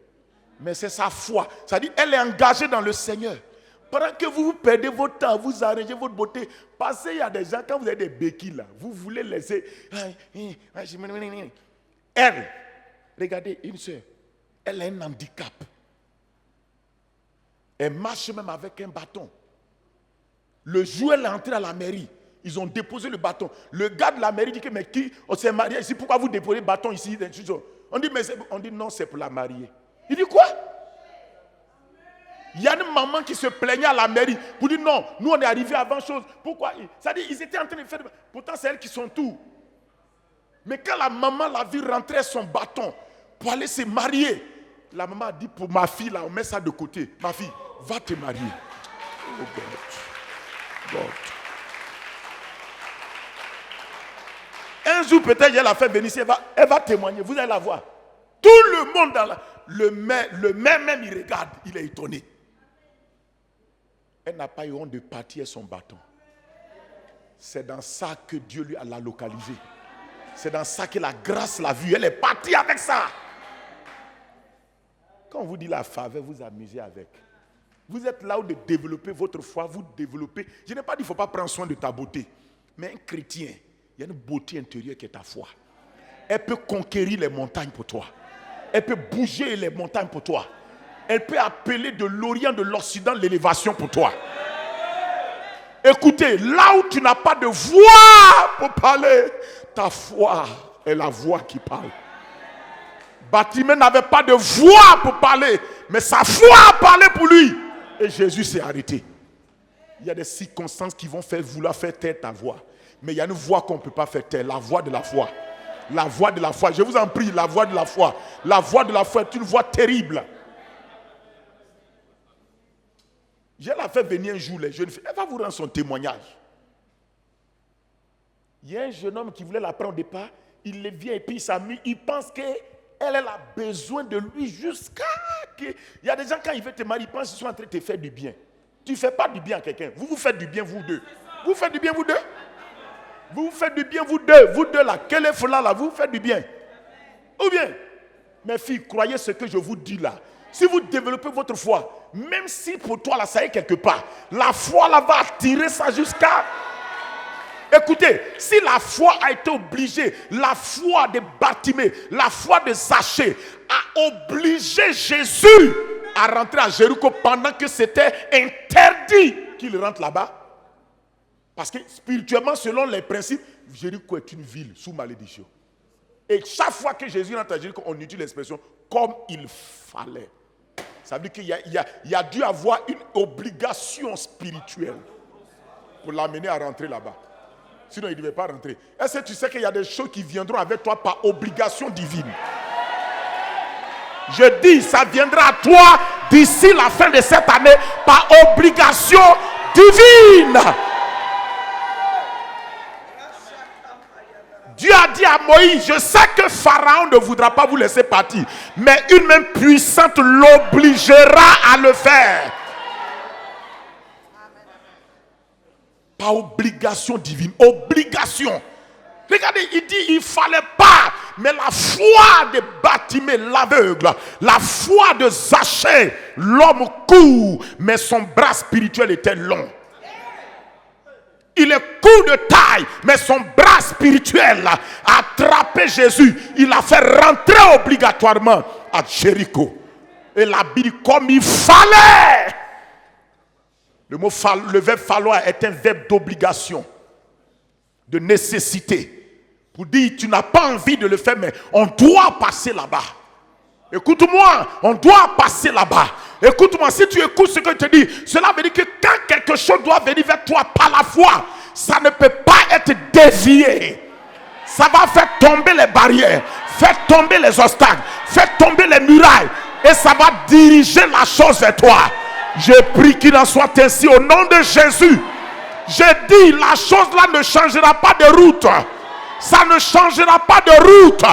Mais c'est sa foi. C'est-à-dire, elle est engagée dans le Seigneur. Pendant que vous perdez votre temps, vous arrangez votre beauté, parce qu'il y a des gens, quand vous avez des béquilles là, vous voulez laisser. Elle, regardez, une soeur, elle a un handicap. Elle marche même avec un bâton. Le jour où elle est entrée à la mairie, ils ont déposé le bâton. Le gars de la mairie dit que, mais qui, on s'est marié ici, pourquoi vous déposez le bâton ici? On dit, non, c'est pour la marier. Il dit quoi? Il y a une maman qui se plaignait à la mairie pour dire non, nous on est arrivés avant chose. Pourquoi? C'est-à-dire ils étaient en train de faire. Pourtant c'est elles qui sont tout. Mais quand la maman l'a vu rentrer son bâton pour aller se marier, la maman a dit pour ma fille là, on met ça de côté. Ma fille, va te marier. Oh God. Un jour peut-être elle a fait venir ici, elle va témoigner, vous allez la voir. Tout le monde dans le maire même il regarde, il est étonné. Elle n'a pas eu honte de partir son bâton. C'est dans ça que Dieu lui l'a localisé. C'est dans ça que la grâce l'a vue. Elle est partie avec ça. Quand on vous dit la faveur, vous amusez avec. Vous êtes là où de développer votre foi, vous développez. Je n'ai pas dit qu'il ne faut pas prendre soin de ta beauté. Mais un chrétien, il y a une beauté intérieure qui est ta foi. Elle peut conquérir les montagnes pour toi. Elle peut bouger les montagnes pour toi. Elle peut appeler de l'Orient, de l'Occident, l'élévation pour toi. Écoutez, là où tu n'as pas de voix pour parler, ta foi est la voix qui parle. Bartimée n'avait pas de voix pour parler, mais sa foi a parlé pour lui. Et Jésus s'est arrêté. Il y a des circonstances qui vont vouloir faire taire ta voix. Mais il y a une voix qu'on ne peut pas faire taire, la voix de la foi. La voix de la foi. Je vous en prie, la voix de la foi. La voix de la foi est une voix terrible. Je l'ai fait venir un jour, les jeunes filles. Elle va vous rendre son témoignage. Il y a un jeune homme qui voulait la prendre au départ. Il le vient et puis il s'amuse. Il pense qu'elle a besoin de lui jusqu'à que... Il y a des gens, quand ils veulent te marier, ils pensent qu'ils sont en train de te faire du bien. Tu ne fais pas du bien à quelqu'un. Vous vous faites du bien, vous deux. Vous faites du bien, vous deux. Vous vous faites du bien, vous deux. Vous deux là. Quel est là, vous faites du bien. Ou bien, mes filles, croyez ce que je vous dis là. Si vous développez votre foi, même si pour toi là, ça est quelque part, la foi là va attirer ça jusqu'à... Écoutez, si la foi a été obligée, la foi de Bartimée, la foi de Zachée a obligé Jésus à rentrer à Jéricho pendant que c'était interdit qu'il rentre là-bas. Parce que spirituellement, selon les principes, Jéricho est une ville sous malédiction. Et chaque fois que Jésus rentre à Jéricho, on utilise l'expression comme il fallait. Ça veut dire qu'il y a dû avoir une obligation spirituelle pour l'amener à rentrer là-bas. Sinon, il ne devait pas rentrer. Est-ce que tu sais qu'il y a des choses qui viendront avec toi par obligation divine? Je dis, ça viendra à toi d'ici la fin de cette année par obligation divine. Dieu a dit à Moïse, je sais que Pharaon ne voudra pas vous laisser partir, mais une main puissante l'obligera à le faire. Par obligation divine. Obligation. Regardez, il dit, il ne fallait pas. Mais la foi de Bartimée, l'aveugle, la foi de Zachée, l'homme court, mais son bras spirituel était long. Il est court de taille, mais son bras spirituel a attrapé Jésus. Il l'a fait rentrer obligatoirement à Jéricho. Et la Bible, comme il fallait. Le verbe falloir est un verbe d'obligation, de nécessité. Pour dire, tu n'as pas envie de le faire, mais on doit passer là-bas. Écoute-moi, on doit passer là-bas. Écoute-moi, si tu écoutes ce que je te dis, cela veut dire que quand quelque chose doit venir vers toi par la foi, ça ne peut pas être dévié. Ça va faire tomber les barrières, faire tomber les obstacles, faire tomber les murailles, et ça va diriger la chose vers toi. Je prie qu'il en soit ainsi au nom de Jésus. Je dis, la chose là ne changera pas de route. Ça ne changera pas de route.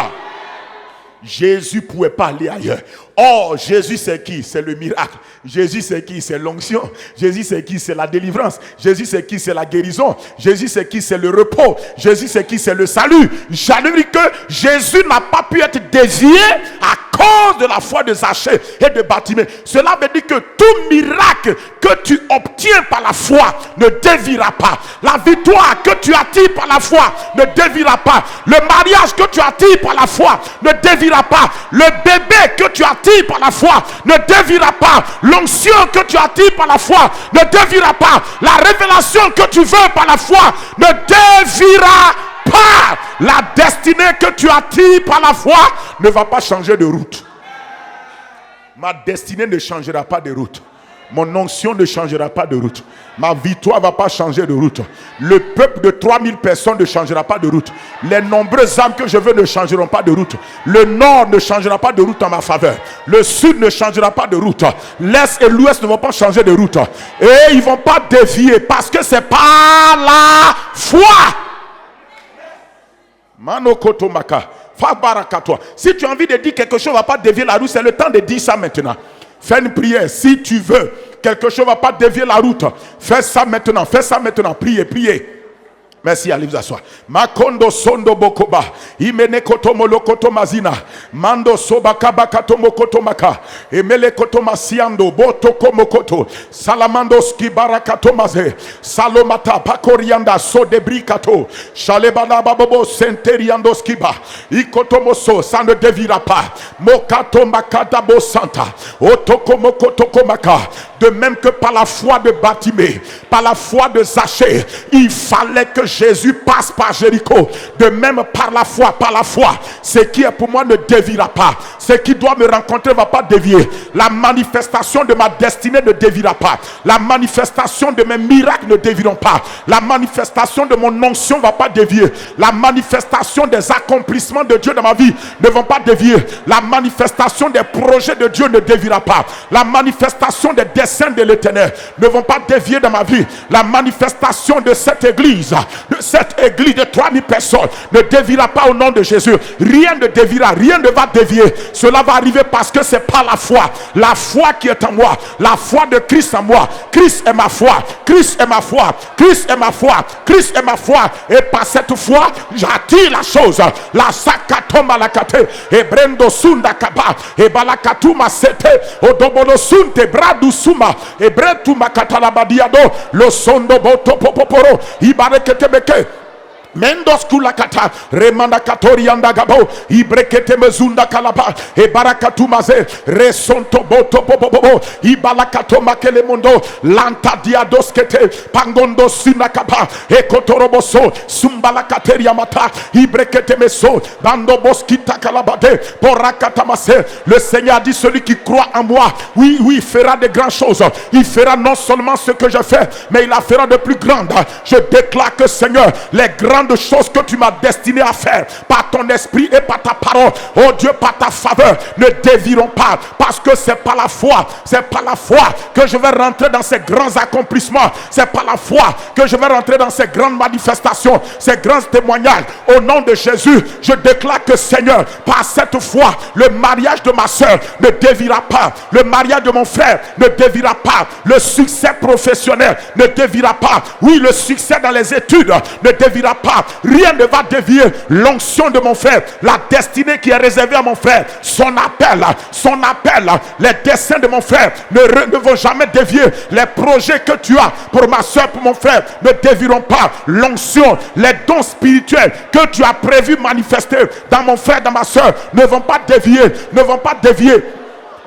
Jésus ne pouvait pas aller ailleurs. Oh, Jésus c'est qui? C'est le miracle. Jésus c'est qui? C'est l'onction. Jésus c'est qui? C'est la délivrance. Jésus c'est qui? C'est la guérison. Jésus c'est qui? C'est le repos. Jésus c'est qui? C'est le salut. J'allais dire que Jésus n'a pas pu être dévié à cause de la foi de Zachée et de Bartimée. Cela veut dire que tout miracle que tu obtiens par la foi ne déviera pas. La victoire que tu attires par la foi ne déviera pas. Le mariage que tu attires par la foi ne déviera pas. Le bébé que tu attires par la foi ne déviera pas. L'onction que tu attires par la foi ne déviera pas. La révélation que tu veux par la foi ne déviera pas. La destinée que tu attires par la foi ne va pas changer de route. Ma destinée ne changera pas de route. Mon onction ne changera pas de route. Ma victoire ne va pas changer de route. Le peuple de 3000 personnes ne changera pas de route. Les nombreuses âmes que je veux ne changeront pas de route. Le nord ne changera pas de route en ma faveur. Le sud ne changera pas de route. L'est et l'ouest ne vont pas changer de route. Et ils ne vont pas dévier parce que c'est par la foi. Manokoto Maka. Si tu as envie de dire quelque chose ne va pas dévier la route, c'est le temps de dire ça maintenant. Fais une prière. Si tu veux, quelque chose ne va pas dévier la route. Fais ça maintenant. Fais ça maintenant. Priez, priez. Merci, allez vous asseoir. Makondo sondo bokoba. Imene koto molokoto mazina. Mando sobaka bakato mokoto maka. Emele koto masiando. Botoko mokoto. Salamando ski barakato maze. Salomata pakorianda so debrikato. Shalebana babobo senteriando skiba. Ikoto moso. Ça ne dévira pas. Mokato makata bo santa. Otoko mokoto komaka. De même que par la foi de Bartimée, par la foi de Zachée, il fallait que Jésus passe par Jéricho. De même par la foi, ce qui est pour moi ne déviera pas. Ce qui doit me rencontrer ne va pas dévier. La manifestation de ma destinée ne déviera pas. La manifestation de mes miracles ne dévieront pas. La manifestation de mon onction ne va pas dévier. La manifestation des accomplissements de Dieu dans ma vie ne vont pas dévier. La manifestation des projets de Dieu ne déviera pas. La manifestation des destins desseins de l'Éternel ne vont pas dévier dans ma vie. La manifestation de cette église de 3000 personnes ne déviera pas au nom de Jésus. Rien ne déviera, rien ne va dévier. Cela va arriver parce que c'est pas la foi qui est en moi, la foi de Christ en moi. Christ est ma foi, Christ est ma foi, Christ est ma foi, Christ est ma foi. Et par cette foi, j'attire la chose. La sakatoma la kate, et brendo sunda kaba, et balakatuma sete, odobono sunte bradu suma, et bretu makatala badiado, lo sondo boto popoporo, ibarekete beke. Mendos kulakata remanda katori anda gabo ibrekete mezunda kalaba e barakatu maze resonto boto bobo ibalakato makele mondo lanta diadoskete pangondo sinakaba e kotoroboso sumbalakateri amata ibrekete meso bando boskita kalabade porakata mase. Le Seigneur a dit, celui qui croit en moi, oui, il fera de grandes choses. Il fera non seulement ce que je fais, mais il la fera de plus grandes. Je déclare que, Seigneur, les grandes choses que tu m'as destiné à faire par ton esprit et par ta parole, oh Dieu, par ta faveur, ne dévieront pas, parce que c'est par la foi que je vais rentrer dans ces grands accomplissements. C'est par la foi que je vais rentrer dans ces grandes manifestations, ces grands témoignages. Au nom de Jésus, je déclare que, Seigneur, par cette foi, le mariage de ma soeur ne déviera pas, le mariage de mon frère ne déviera pas, le succès professionnel ne déviera pas, oui, le succès dans les études ne déviera pas. Rien ne va dévier l'onction de mon frère, la destinée qui est réservée à mon frère, son appel, les desseins de mon frère ne vont jamais dévier. Les projets que tu as pour ma soeur, pour mon frère, ne dévieront pas. L'onction, les dons spirituels que tu as prévu manifester dans mon frère, dans ma soeur, ne vont pas dévier, ne vont pas dévier.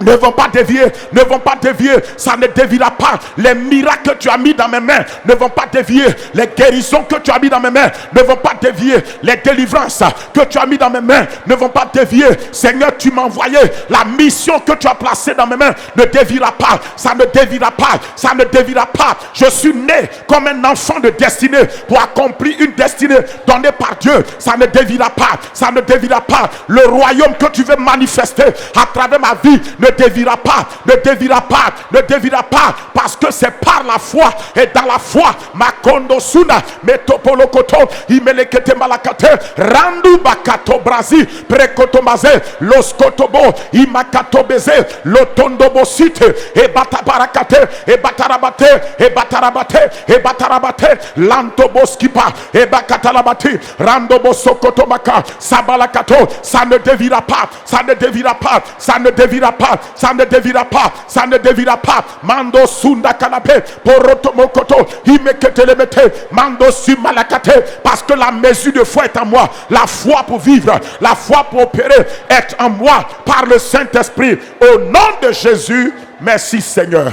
Ne vont pas dévier, ça ne déviera pas. Les miracles que tu as mis dans mes mains ne vont pas dévier. Les guérisons que tu as mis dans mes mains ne vont pas dévier. Les délivrances que tu as mis dans mes mains ne vont pas dévier. Seigneur, tu m'as envoyé. La mission que tu as placée dans mes mains ne déviera pas. Ça ne déviera pas. Ça ne déviera pas. Je suis né comme un enfant de destinée pour accomplir une destinée donnée par Dieu. Ça ne déviera pas. Ça ne déviera pas. Le royaume que tu veux manifester à travers ma vie ne déviera pas, ne déviera pas, ne déviera pas, parce que c'est par la foi et dans la foi. Makondo suna metopolokoto imelekete malakate randu bakato brazi prekoto maze los kotobo imakato beze lotondo bosite e batabarakate e batarabate e batarabate e batarabate lanto boskipa e bakatalabati rando bosokoto maka sabalakato. Ça ne déviera pas, ça ne déviera pas, ça ne déviera pas. Ça ne déviera pas, ça ne déviera pas. Mando sunda kanape poroto mokoto imekete lemete mando sumalakate, parce que la mesure de foi est en moi. La foi pour vivre, la foi pour opérer est en moi par le Saint-Esprit. Au nom de Jésus, merci Seigneur.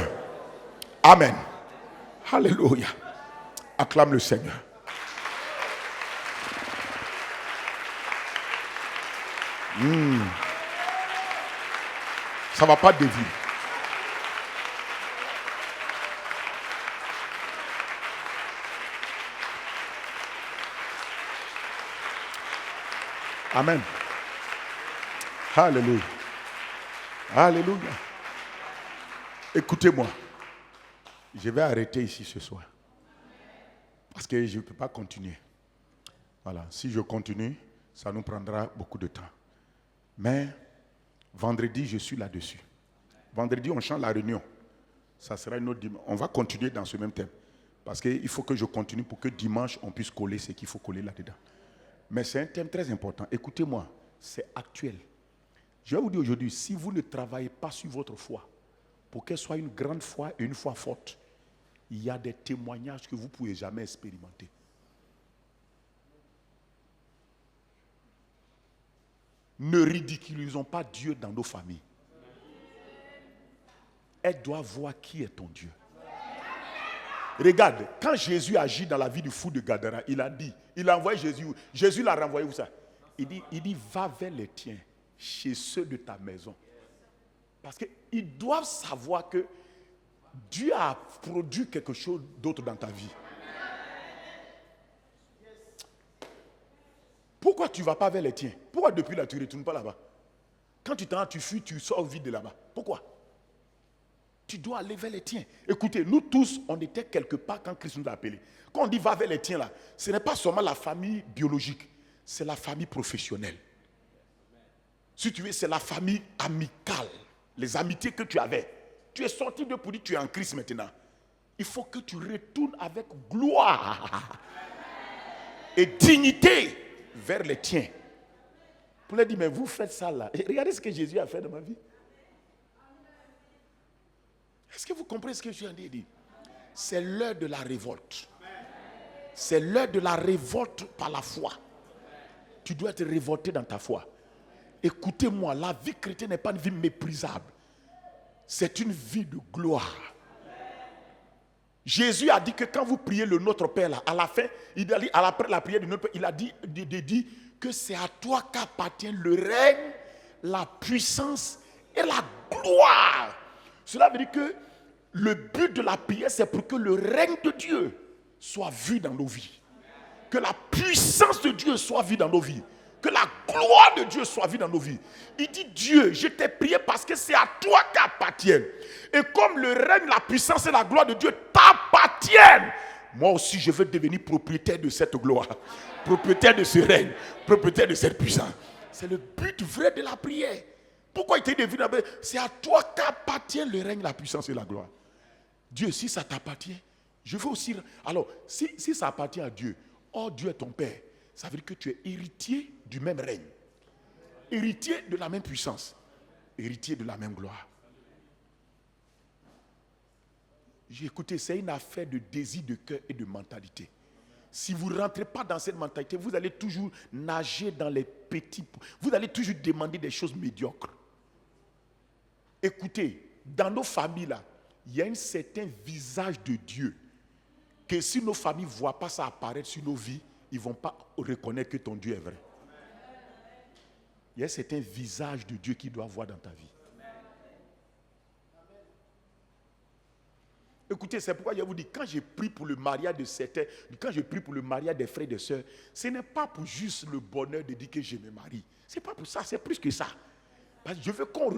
Amen. Alléluia. Acclame le Seigneur. Ça ne va pas dévier. Amen. Alléluia. Alléluia. Écoutez-moi. Je vais arrêter ici ce soir. Parce que je ne peux pas continuer. Voilà. Si je continue, ça nous prendra beaucoup de temps. Mais vendredi, je suis là-dessus. Vendredi, on chante la réunion. Ça sera une autre dimanche. On va continuer dans ce même thème. Parce qu'il faut que je continue pour que dimanche, on puisse coller ce qu'il faut coller là-dedans. Mais c'est un thème très important. Écoutez-moi, c'est actuel. Je vais vous dire aujourd'hui, si vous ne travaillez pas sur votre foi, pour qu'elle soit une grande foi et une foi forte, il y a des témoignages que vous ne pouvez jamais expérimenter. Ne ridiculisons pas Dieu dans nos familles. Elle doit voir qui est ton Dieu. Regarde, quand Jésus agit dans la vie du fou de Gadara, il a dit, il a envoyé Jésus. Jésus l'a renvoyé où ça? Il dit, va vers les tiens, chez ceux de ta maison. Parce qu'ils doivent savoir que Dieu a produit quelque chose d'autre dans ta vie. Pourquoi tu ne vas pas vers les tiens? Pourquoi depuis là tu ne retournes pas là-bas? Quand tu t'en vas, tu fuis, tu sors vite de là-bas. Pourquoi? Tu dois aller vers les tiens. Écoutez, nous tous, on était quelque part quand Christ nous a appelés. Quand on dit va vers les tiens là, ce n'est pas seulement la famille biologique, c'est la famille professionnelle. Si tu veux, c'est la famille amicale, les amitiés que tu avais. Tu es sorti de pour dire tu es en Christ maintenant. Il faut que tu retournes avec gloire et dignité vers les tiens. Pour leur dire, mais vous faites ça là. Et regardez ce que Jésus a fait dans ma vie. Est-ce que vous comprenez ce que je viens de dire? C'est l'heure de la révolte. C'est l'heure de la révolte par la foi. Tu dois être révolté dans ta foi. Écoutez-moi, la vie chrétienne n'est pas une vie méprisable. C'est une vie de gloire. Jésus a dit que quand vous priez le Notre Père, là, à la fin, après la prière du Notre Père, il a dit que c'est à toi qu'appartient le règne, la puissance et la gloire. Cela veut dire que le but de la prière, c'est pour que le règne de Dieu soit vu dans nos vies. Que la puissance de Dieu soit vue dans nos vies. Que la gloire de Dieu soit vue dans nos vies. Il dit, Dieu, je t'ai prié parce que c'est à toi qu'appartiennent. Et comme le règne, la puissance et la gloire de Dieu t'appartiennent, moi aussi je veux devenir propriétaire de cette gloire. Propriétaire de ce règne. Propriétaire de cette puissance. C'est le but vrai de la prière. Pourquoi il t'a dit, c'est à toi qu'appartient le règne, la puissance et la gloire. Dieu, si ça t'appartient, je veux aussi... Alors, si ça appartient à Dieu, oh Dieu est ton Père, ça veut dire que tu es héritier du même règne. Héritier de la même puissance. Héritier de la même gloire. J'ai écouté, c'est une affaire de désir de cœur et de mentalité. Si vous ne rentrez pas dans cette mentalité, vous allez toujours nager dans les petits... Vous allez toujours demander des choses médiocres. Écoutez, dans nos familles là, il y a un certain visage de Dieu que si nos familles ne voient pas ça apparaître sur nos vies, ils ne vont pas reconnaître que ton Dieu est vrai. Il y a un certain visage de Dieu qu'ils doivent voir dans ta vie. Écoutez, c'est pourquoi je vous dis, quand je prie pour le mariage de certains, quand je prie pour le mariage des frères et des sœurs, ce n'est pas pour juste le bonheur de dire que je me marie. Ce n'est pas pour ça, c'est plus que ça. Parce que je veux qu'on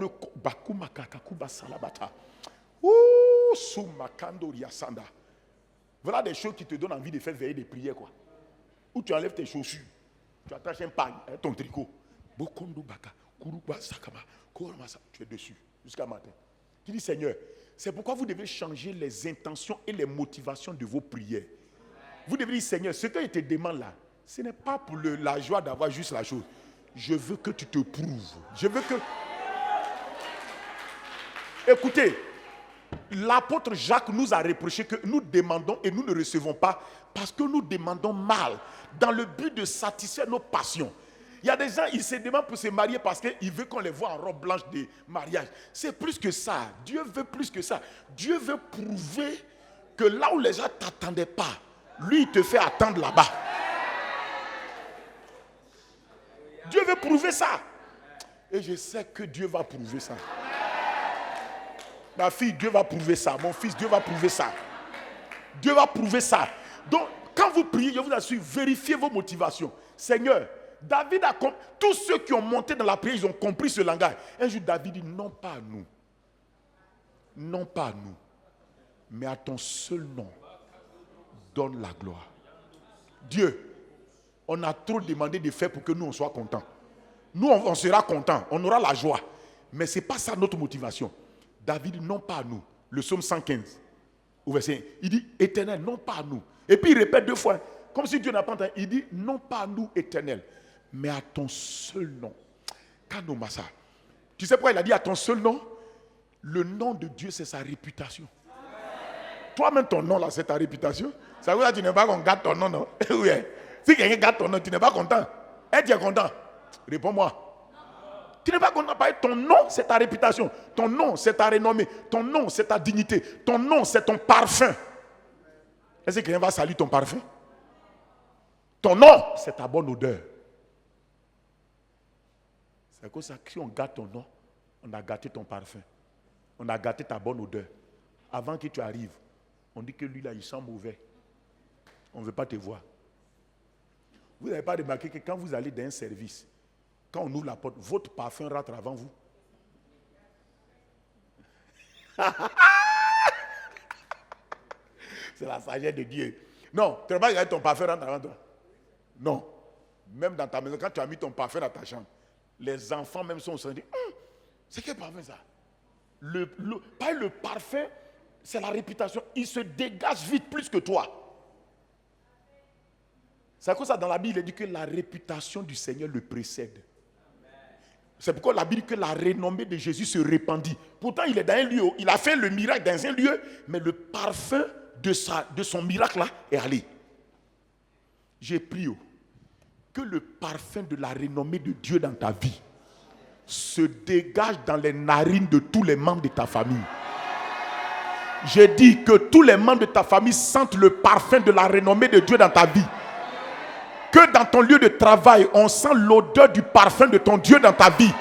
voilà des choses qui te donnent envie de faire veiller des prières, quoi. Où tu enlèves tes chaussures, tu attaches un pagne, ton tricot. Tu es dessus jusqu'à matin. Tu dis, Seigneur, c'est pourquoi vous devez changer les intentions et les motivations de vos prières. Vous devez dire, Seigneur, ce que je te demande là, ce n'est pas pour la joie d'avoir juste la chose. Je veux que tu te prouves. Je veux que... Écoutez, l'apôtre Jacques nous a reproché que nous demandons et nous ne recevons pas parce que nous demandons mal, dans le but de satisfaire nos passions. Il y a des gens, ils se demandent pour se marier parce qu'ils veulent qu'on les voit en robe blanche de mariage. C'est plus que ça. Dieu veut plus que ça. Dieu veut prouver que là où les gens ne t'attendaient pas, lui, il te fait attendre là-bas. Dieu veut prouver ça. Et je sais que Dieu va prouver ça. Ma fille, Dieu va prouver ça. Mon fils, Dieu va prouver ça. Dieu va prouver ça. Donc, quand vous priez, je vous assure, vérifiez vos motivations. Seigneur, David a compris. Tous ceux qui ont monté dans la prière, ils ont compris ce langage. Un jour, David dit, non pas à nous. Non pas à nous. Mais à ton seul nom, donne la gloire. Dieu, on a trop demandé de faire pour que nous, on soit contents. Nous, on sera contents. On aura la joie. Mais ce n'est pas ça notre motivation. David dit, non pas à nous. Le psaume 115, au verset 1. Il dit, Éternel, non pas à nous. Et puis il répète deux fois, comme si Dieu n'a pas entendu. Il dit, non pas à nous, Éternel, mais à ton seul nom. Kanomasa. Tu sais pourquoi il a dit à ton seul nom? Le nom de Dieu, c'est sa réputation. Toi-même, ton nom, là, c'est ta réputation. Ça veut dire que tu n'es pas qu'on garde ton nom, non? Oui. Si quelqu'un garde ton nom, tu n'es pas content. Et tu es content? Réponds-moi. Tu n'es pas content parce que ton nom, c'est ta réputation. Ton nom, c'est ta renommée. Ton nom, c'est ta dignité. Ton nom, c'est ton parfum. Est-ce que quelqu'un va saluer ton parfum? Ton nom, c'est ta bonne odeur. C'est comme ça que si on gâte ton nom, on a gâté ton parfum. On a gâté ta bonne odeur. Avant que tu arrives, on dit que lui là, il sent mauvais. On ne veut pas te voir. Vous n'avez pas remarqué que quand vous allez dans un service, quand on ouvre la porte, votre parfum rentre avant vous. C'est la sagesse de Dieu. Non, tu ne vas pas regarder ton parfum rentre avant toi. Non. Même dans ta maison, quand tu as mis ton parfum dans ta chambre, les enfants même sont dit, c'est quel parfum ça? Pas le parfum, c'est la réputation. Il se dégage vite plus que toi. C'est à cause ça dans la Bible, il dit que la réputation du Seigneur le précède. C'est pourquoi la Bible dit que la renommée de Jésus se répandit. Pourtant, il est dans un lieu, il a fait le miracle dans un lieu, mais le parfum de son miracle là est allé. J'ai prié que le parfum de la renommée de Dieu dans ta vie se dégage dans les narines de tous les membres de ta famille. J'ai dit que tous les membres de ta famille sentent le parfum de la renommée de Dieu dans ta vie. Que dans ton lieu de travail, on sent l'odeur du parfum de ton Dieu dans ta vie.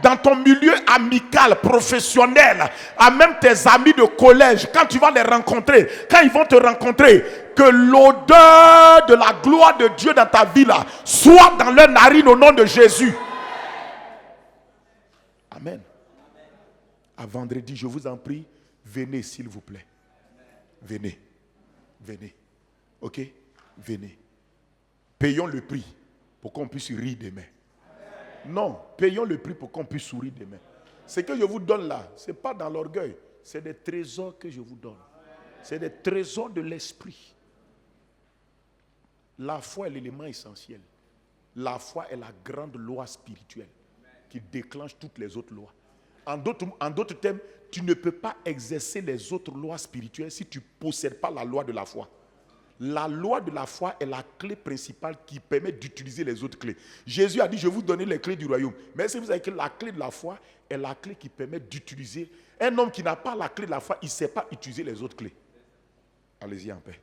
Dans ton milieu amical, professionnel, à même tes amis de collège, quand tu vas les rencontrer, quand ils vont te rencontrer, que l'odeur de la gloire de Dieu dans ta vie là, soit dans leur narine au nom de Jésus. Amen. À vendredi, je vous en prie, venez s'il vous plaît. Venez. Venez. Ok? Venez. Payons le prix pour qu'on puisse rire demain. Non, payons le prix pour qu'on puisse sourire demain. Ce que je vous donne là, ce n'est pas dans l'orgueil. C'est des trésors que je vous donne. C'est des trésors de l'esprit. La foi est l'élément essentiel. La foi est la grande loi spirituelle qui déclenche toutes les autres lois. En d'autres termes, tu ne peux pas exercer les autres lois spirituelles si tu ne possèdes pas la loi de la foi. La loi de la foi est la clé principale qui permet d'utiliser les autres clés. Jésus a dit, je vais vous donner les clés du royaume. Mais si vous savez que la clé de la foi est la clé qui permet d'utiliser. Un homme qui n'a pas la clé de la foi, il ne sait pas utiliser les autres clés. Allez-y en paix.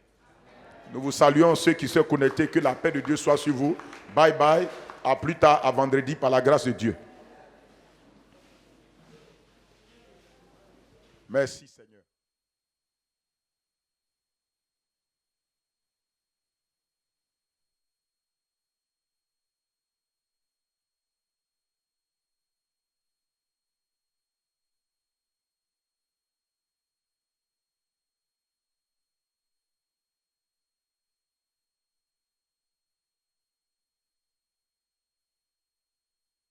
Nous vous saluons ceux qui sont connectés. Que la paix de Dieu soit sur vous. Bye bye. À plus tard, à vendredi, par la grâce de Dieu. Merci Seigneur.